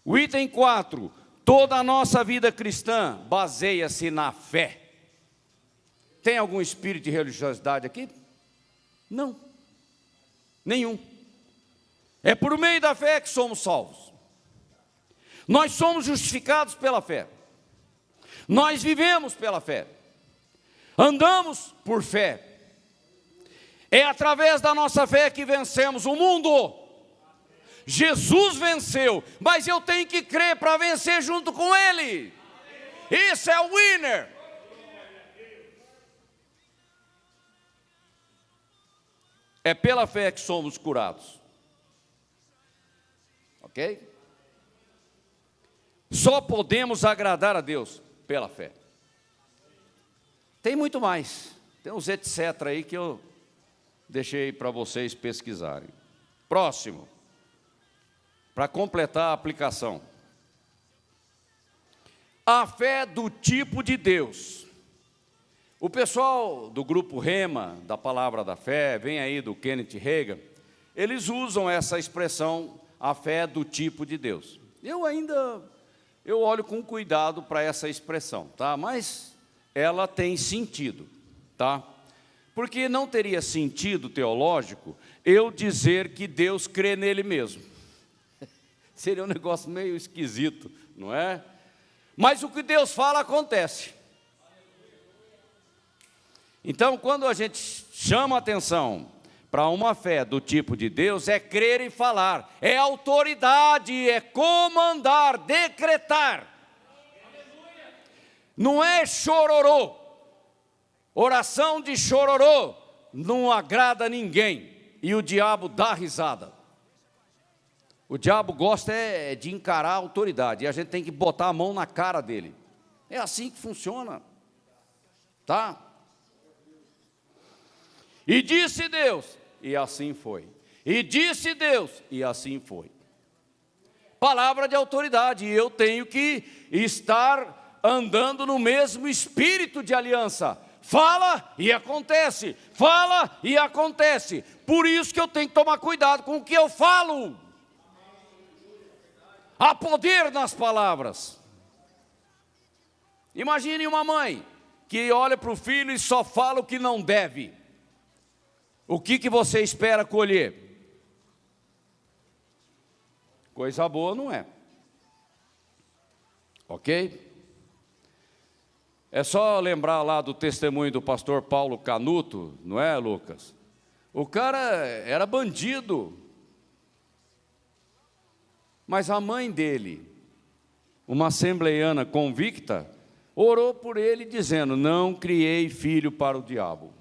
O item 4. Toda a nossa vida cristã baseia-se na fé. Tem algum espírito de religiosidade aqui? Não, nenhum. É por meio da fé que somos salvos. Nós somos justificados pela fé. Nós vivemos pela fé. Andamos por fé. É através da nossa fé que vencemos o mundo. Jesus venceu, mas eu tenho que crer para vencer junto com Ele. Isso é o winner. É pela fé que somos curados. Ok? Só podemos agradar a Deus pela fé. Tem muito mais. Tem uns etc. aí que eu deixei para vocês pesquisarem. Próximo. Para completar a aplicação. A fé do tipo de Deus. O pessoal do grupo Rema, da Palavra da Fé, vem aí do Kenneth Hagin, eles usam essa expressão, a fé do tipo de Deus. Eu olho com cuidado para essa expressão, tá? Mas ela tem sentido, tá? Porque não teria sentido teológico eu dizer que Deus crê nele mesmo. Seria um negócio meio esquisito, não é? Mas o que Deus fala acontece. Então, quando a gente chama atenção para uma fé do tipo de Deus, é crer e falar, é autoridade, é comandar, decretar. Não é chororô. Oração de chororô não agrada a ninguém. E o diabo dá risada. O diabo gosta de encarar a autoridade. E a gente tem que botar a mão na cara dele. É assim que funciona. Tá? E disse Deus, e assim foi. E disse Deus, e assim foi. Palavra de autoridade, e eu tenho que estar andando no mesmo espírito de aliança. Fala e acontece, fala e acontece. Por isso que eu tenho que tomar cuidado com o que eu falo. Há poder nas palavras. Imagine uma mãe que olha para o filho e só fala o que não deve. O que você espera colher? Coisa boa não é. Ok? É só lembrar lá do testemunho do pastor Paulo Canuto, não é, Lucas? O cara era bandido, mas a mãe dele, uma assembleiana convicta, orou por ele dizendo: não criei filho para o diabo,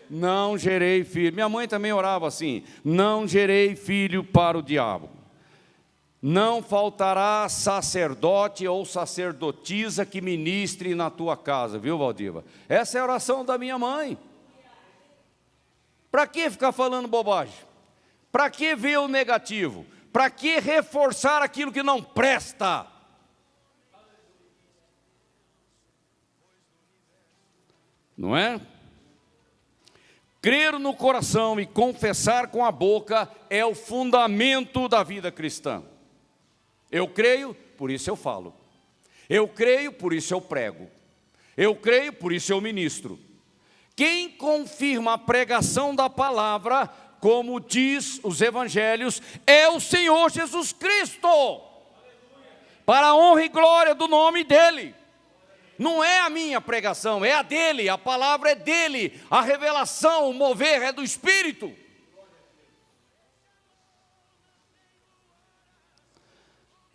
não gerei filho. Minha mãe também orava assim: não gerei filho para o diabo. Não faltará sacerdote ou sacerdotisa que ministre na tua casa, viu, Valdiva? Essa é a oração da minha mãe. Para que ficar falando bobagem? Para que ver o negativo? Para que reforçar aquilo que não presta? Não é? Crer no coração e confessar com a boca é o fundamento da vida cristã. Eu creio, por isso eu falo. Eu creio, por isso eu prego. Eu creio, por isso eu ministro. Quem confirma a pregação da palavra, como diz os evangelhos, é o Senhor Jesus Cristo, para a honra e glória do nome dEle. Não é a minha pregação, é a dEle, a palavra é dEle, a revelação, o mover é do Espírito.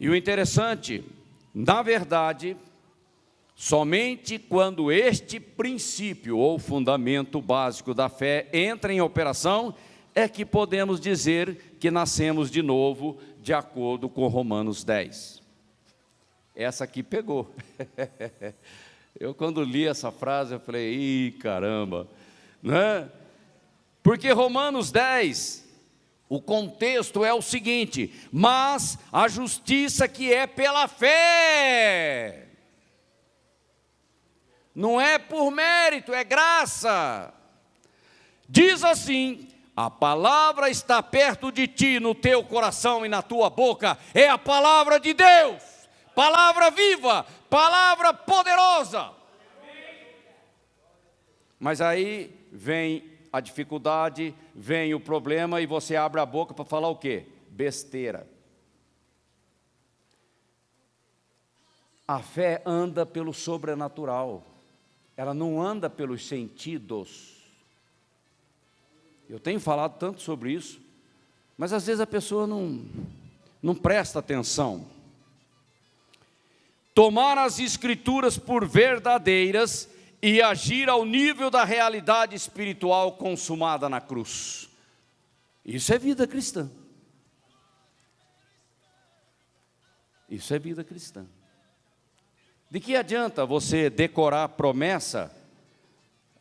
E o interessante, na verdade, somente quando este princípio ou fundamento básico da fé entra em operação, é que podemos dizer que nascemos de novo, de acordo com Romanos 10. Essa aqui pegou. Eu quando li essa frase, eu falei: ih, caramba, né? Porque Romanos 10, o contexto é o seguinte: mas a justiça que é pela fé, não é por mérito, é graça. Diz assim: a palavra está perto de ti, no teu coração e na tua boca, é a palavra de Deus, palavra viva, palavra poderosa. Mas aí vem a dificuldade, vem o problema, e você abre a boca para falar o quê? Besteira. A fé anda pelo sobrenatural, ela não anda pelos sentidos. Eu tenho falado tanto sobre isso, mas às vezes a pessoa não presta atenção. Tomar as Escrituras por verdadeiras e agir ao nível da realidade espiritual consumada na cruz. Isso é vida cristã. Isso é vida cristã. De que adianta você decorar a promessa,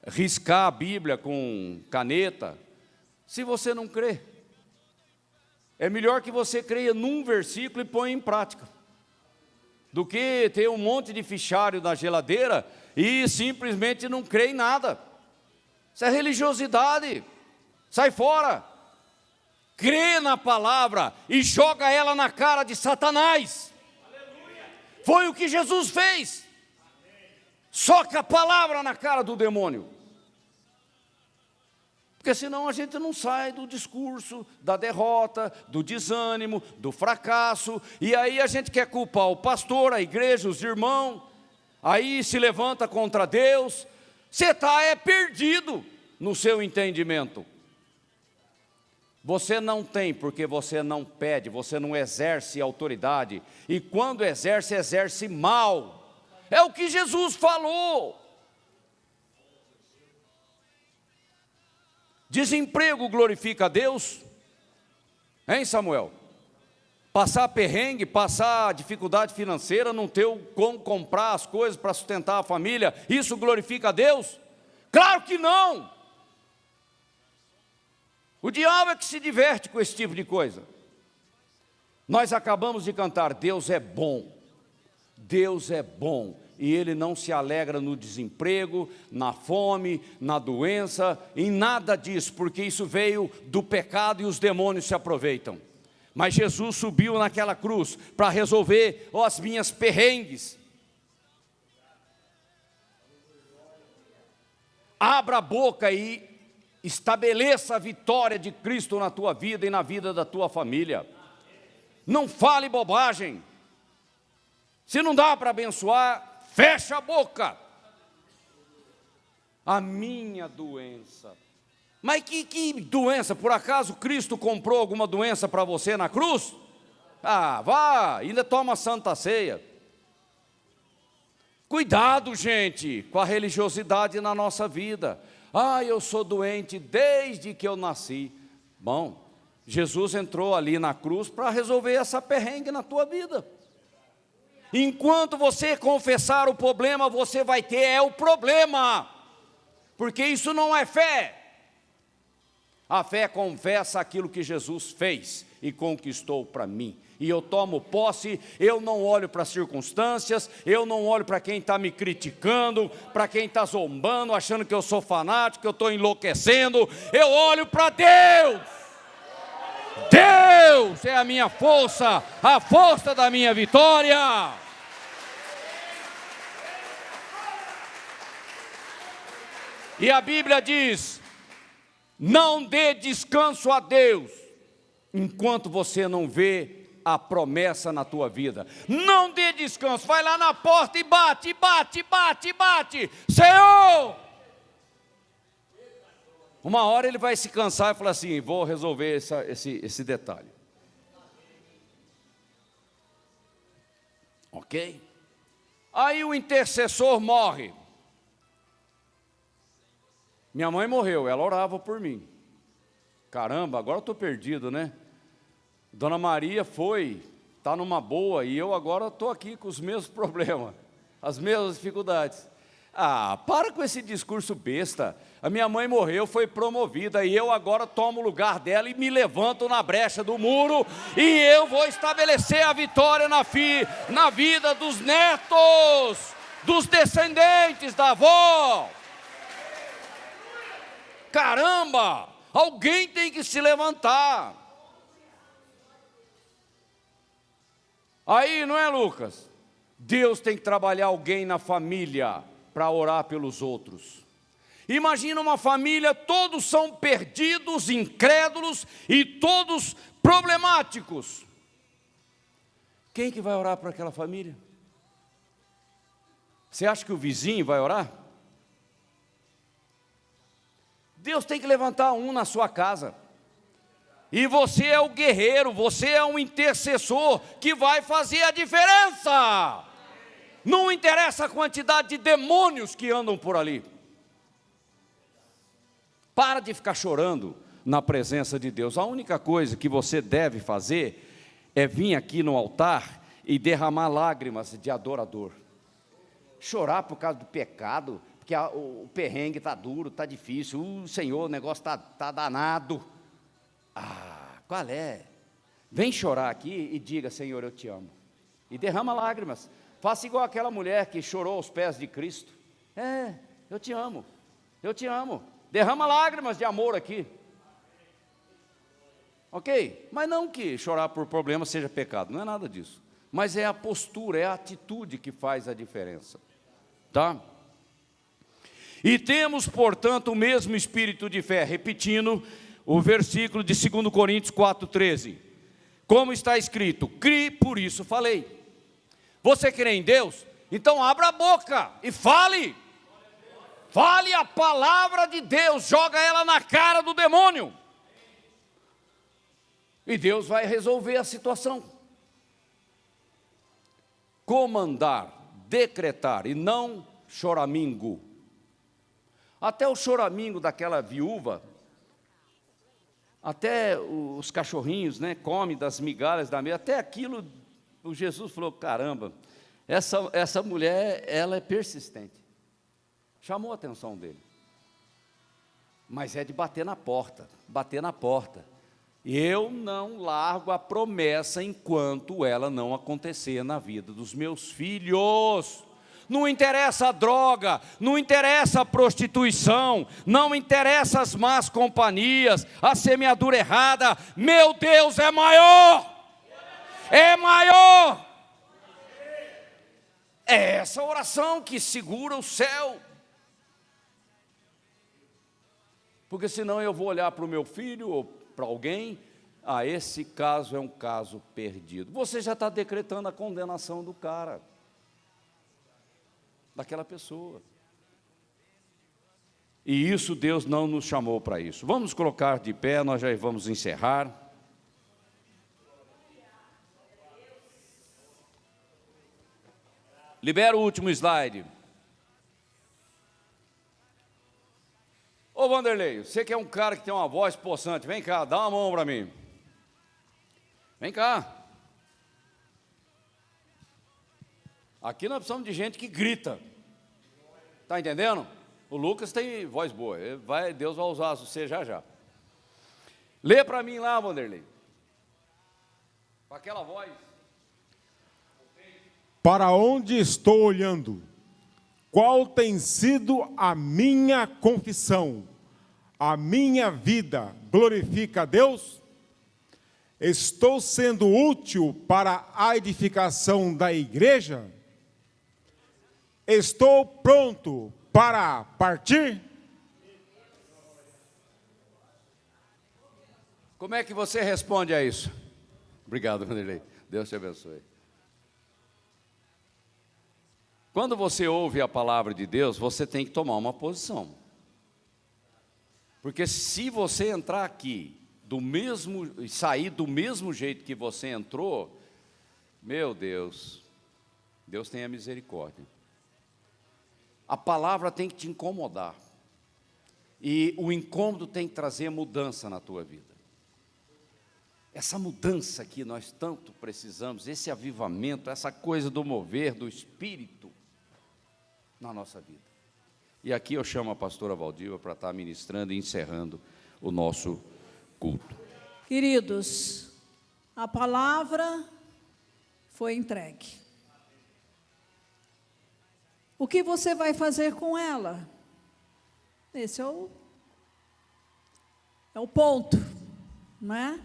riscar a Bíblia com caneta, se você não crê? É melhor que você creia num versículo e ponha em prática, do que ter um monte de fichário na geladeira e simplesmente não crê em nada. Isso é religiosidade. Sai fora. Crê na palavra e joga ela na cara de Satanás. Aleluia. Foi o que Jesus fez. Soca a palavra na cara do demônio. Porque senão a gente não sai do discurso da derrota, do desânimo, do fracasso, e aí a gente quer culpar o pastor, a igreja, os irmãos, aí se levanta contra Deus. Você está perdido no seu entendimento. Você não tem, porque você não pede, você não exerce autoridade, e quando exerce, exerce mal. É o que Jesus falou. Desemprego glorifica a Deus? Hein, Samuel? Passar perrengue, passar dificuldade financeira, não ter como comprar as coisas para sustentar a família, isso glorifica a Deus? Claro que não! O diabo é que se diverte com esse tipo de coisa. Nós acabamos de cantar: Deus é bom, Deus é bom. E Ele não se alegra no desemprego, na fome, na doença, em nada disso, porque isso veio do pecado e os demônios se aproveitam. Mas Jesus subiu naquela cruz para resolver as minhas perrengues. Abra a boca e estabeleça a vitória de Cristo na tua vida e na vida da tua família. Não fale bobagem. Se não dá para abençoar, fecha a boca. a minha doença. Mas que doença? Por acaso Cristo comprou alguma doença para você na cruz? Ah, vá, ainda toma a Santa Ceia. Cuidado, gente, com a religiosidade na nossa vida. Ah, eu sou doente desde que eu nasci. Bom, Jesus entrou ali na cruz para resolver essa perrengue na tua vida. Enquanto você confessar o problema, você vai ter o problema. Porque isso não é fé. A fé confessa aquilo que Jesus fez e conquistou para mim. E eu tomo posse, eu não olho para as circunstâncias, eu não olho para quem está me criticando, para quem está zombando, achando que eu sou fanático, que eu estou enlouquecendo. Eu olho para Deus. Deus é a minha força, a força da minha vitória. E a Bíblia diz: não dê descanso a Deus, enquanto você não vê a promessa na tua vida. Não dê descanso, vai lá na porta e bate, bate, bate, bate. Senhor! Uma hora ele vai se cansar e falar assim: vou resolver esse detalhe. Ok? Aí o intercessor morre. Minha mãe morreu, ela orava por mim. Caramba, agora eu estou perdido, né? Dona Maria está numa boa, e eu agora estou aqui com os mesmos problemas, as mesmas dificuldades. Ah, para com esse discurso besta. A minha mãe morreu, foi promovida, e eu agora tomo o lugar dela e me levanto na brecha do muro, e eu vou estabelecer a vitória na vida dos netos, dos descendentes da avó. Caramba, alguém tem que se levantar. Aí, não é, Lucas? Deus tem que trabalhar alguém na família para orar pelos outros. Imagina uma família, todos são perdidos, incrédulos e todos problemáticos. Quem que vai orar para aquela família? Você acha que o vizinho vai orar? Deus tem que levantar um na sua casa. E você é o guerreiro, você é um intercessor que vai fazer a diferença. Não interessa a quantidade de demônios que andam por ali. Para de ficar chorando na presença de Deus. A única coisa que você deve fazer é vir aqui no altar e derramar lágrimas de adorador. Chorar por causa do pecado, porque o perrengue está duro, está difícil. Senhor, o negócio está danado. Ah, qual é? Vem chorar aqui e diga: Senhor, eu te amo. E derrama lágrimas. Faça igual aquela mulher que chorou aos pés de Cristo. Eu te amo, eu te amo. Derrama lágrimas de amor aqui. Ok? Mas não que chorar por problema seja pecado, não é nada disso. Mas é a postura, é a atitude que faz a diferença. Tá? E temos, portanto, o mesmo espírito de fé. Repetindo o versículo de 2 Coríntios 4,13. Como está escrito: crie, por isso falei. Você crê em Deus? Então abra a boca e fale. Fale a palavra de Deus, joga ela na cara do demônio. E Deus vai resolver a situação. Comandar, decretar e não choramingo. Até o choramingo daquela viúva, até os cachorrinhos, né, comem das migalhas da mesa, até aquilo, o Jesus falou: caramba, essa mulher, ela é persistente. Chamou a atenção dele. Mas é de bater na porta, bater na porta. Eu não largo a promessa enquanto ela não acontecer na vida dos meus filhos. Não interessa a droga, não interessa a prostituição, não interessa as más companhias, a semeadura errada. Meu Deus é maior, é maior. É essa oração que segura o céu. Porque senão eu vou olhar para o meu filho ou para alguém: esse caso é um caso perdido. Você já está decretando a condenação do cara, daquela pessoa. E isso Deus não nos chamou para isso. Vamos colocar de pé, nós já vamos encerrar. Libera o último slide. Ô Vanderlei, você que é um cara que tem uma voz possante, vem cá, dá uma mão para mim. Vem cá. Aqui nós precisamos de gente que grita. Está entendendo? O Lucas tem voz boa, Deus vai usar você já já. Lê para mim lá, Vanderlei. Com aquela voz. Para onde estou olhando? Qual tem sido a minha confissão? A minha vida glorifica a Deus? Estou sendo útil para a edificação da igreja? Estou pronto para partir? Como é que você responde a isso? Obrigado, Vanderlei. Deus te abençoe. Quando você ouve a palavra de Deus, você tem que tomar uma posição. Porque se você entrar aqui e sair do mesmo jeito que você entrou, meu Deus, Deus tenha misericórdia. A palavra tem que te incomodar. E o incômodo tem que trazer mudança na tua vida. Essa mudança que nós tanto precisamos, esse avivamento, essa coisa do mover do Espírito na nossa vida. E aqui eu chamo a pastora Valdiva para estar ministrando e encerrando o nosso culto. Queridos, a palavra foi entregue. O que você vai fazer com ela? Esse é o ponto, não é?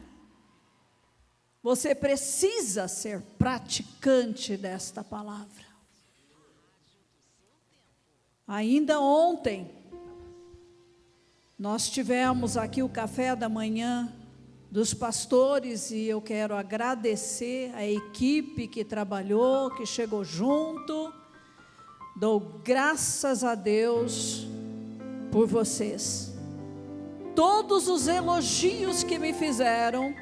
Você precisa ser praticante desta palavra. Ainda ontem, nós tivemos aqui o café da manhã dos pastores e eu quero agradecer a equipe que trabalhou, que chegou junto. Dou graças a Deus por vocês. Todos os elogios que me fizeram,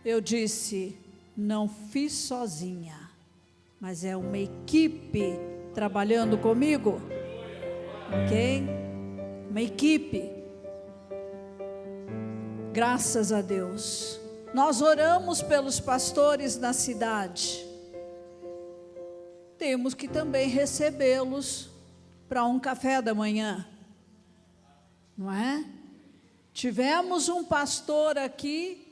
eu disse, não fiz sozinha, mas é uma equipe trabalhando comigo. Ok? Uma equipe. Graças a Deus. Nós oramos pelos pastores na cidade. Temos que também recebê-los para um café da manhã. Não é? Tivemos um pastor aqui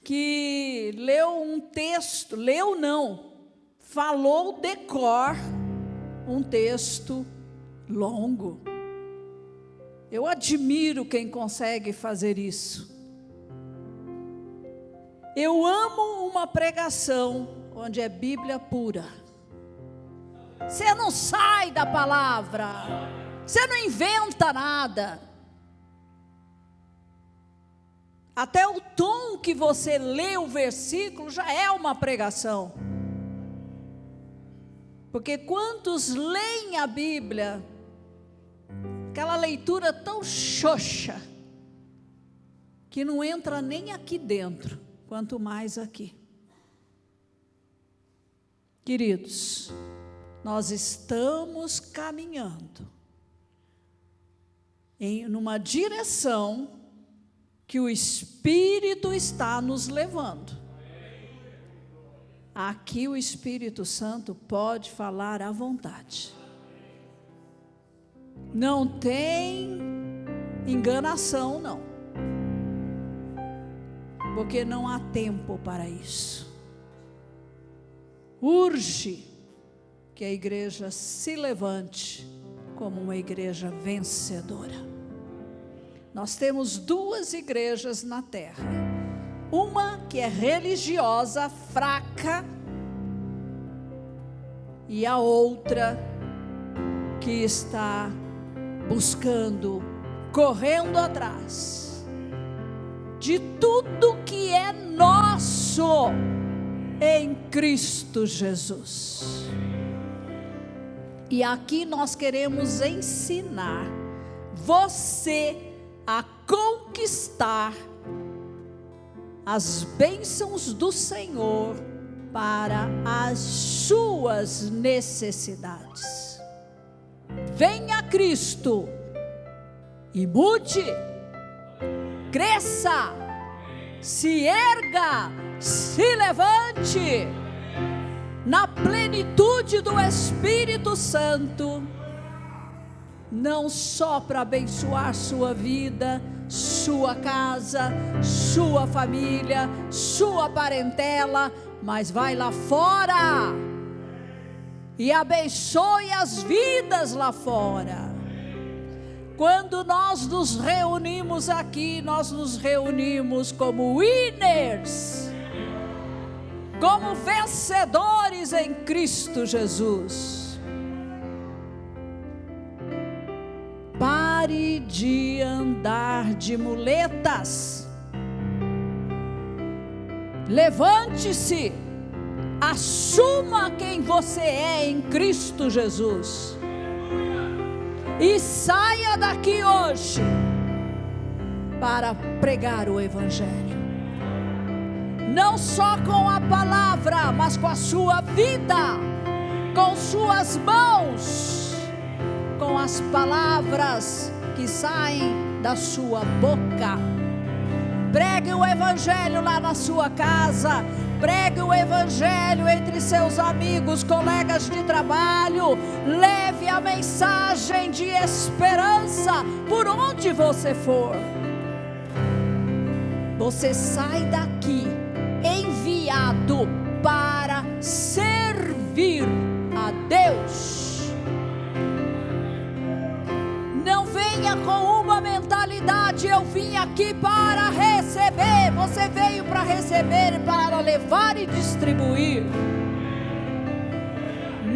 que leu um texto, falou de cor um texto longo. Eu admiro quem consegue fazer isso. Eu amo uma pregação onde é Bíblia pura. Você não sai da palavra, você não inventa nada. Até o tom que você lê o versículo já é uma pregação. Porque quantos leem a Bíblia, aquela leitura tão xoxa, que não entra nem aqui dentro, quanto mais aqui. Queridos, nós estamos caminhando numa direção que o Espírito está nos levando. Aqui o Espírito Santo pode falar à vontade. Não tem enganação, não. Porque não há tempo para isso. Urge que a igreja se levante como uma igreja vencedora. Nós temos duas igrejas na terra. Uma que é religiosa, fraca, e a outra que está buscando, correndo atrás de tudo que é nosso em Cristo Jesus. E aqui nós queremos ensinar você a conquistar as bênçãos do Senhor para as suas necessidades. Venha a Cristo e mude, cresça, se erga, se levante na plenitude do Espírito Santo, não só para abençoar sua vida, sua casa, sua família, sua parentela, mas vai lá fora e abençoe as vidas lá fora. Quando nós nos reunimos aqui, nós nos reunimos como winners, como vencedores em Cristo Jesus. Pare de andar de muletas. Levante-se, assuma quem você é em Cristo Jesus. E saia daqui hoje para pregar o Evangelho. Não só com a palavra, mas com a sua vida, com suas mãos, com as palavras que saem da sua boca. Pregue o Evangelho lá na sua casa, pregue o Evangelho entre seus amigos, colegas de trabalho, leve a mensagem de esperança por onde você for. Você sai daqui enviado para servir a Deus. Não venha com uma mentalidade: eu vim aqui para receber. Você veio para receber, para levar e distribuir.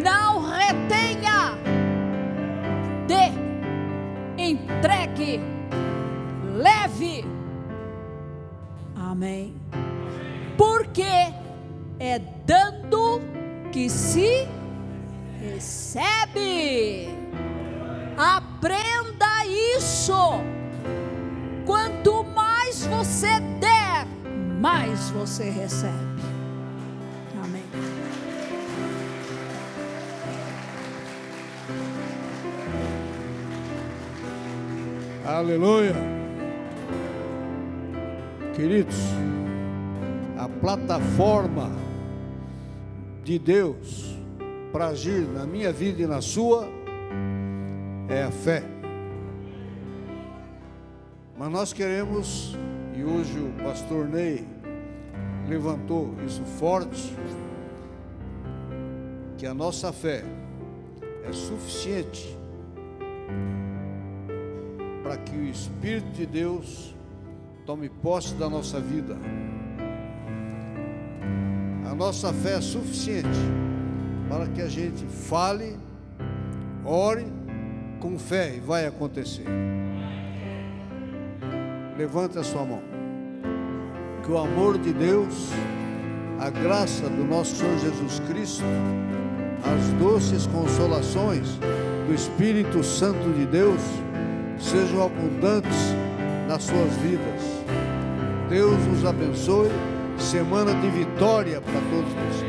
Não retenha, dê, entregue, leve. Amém. Porque é dando que se recebe. Aprenda isso. Quanto mais você der, mais você recebe. Amém. Aleluia. Queridos, a plataforma de Deus para agir na minha vida e na sua é a fé. Mas nós queremos, e hoje o pastor Ney levantou isso forte, que a nossa fé é suficiente para que o Espírito de Deus tome posse da nossa vida. A nossa fé é suficiente para que a gente fale, ore com fé e vai acontecer. Levanta a sua mão. Que o amor de Deus, a graça do nosso Senhor Jesus Cristo, as doces consolações do Espírito Santo de Deus sejam abundantes nas suas vidas. Deus os abençoe. Semana de vitória para todos vocês.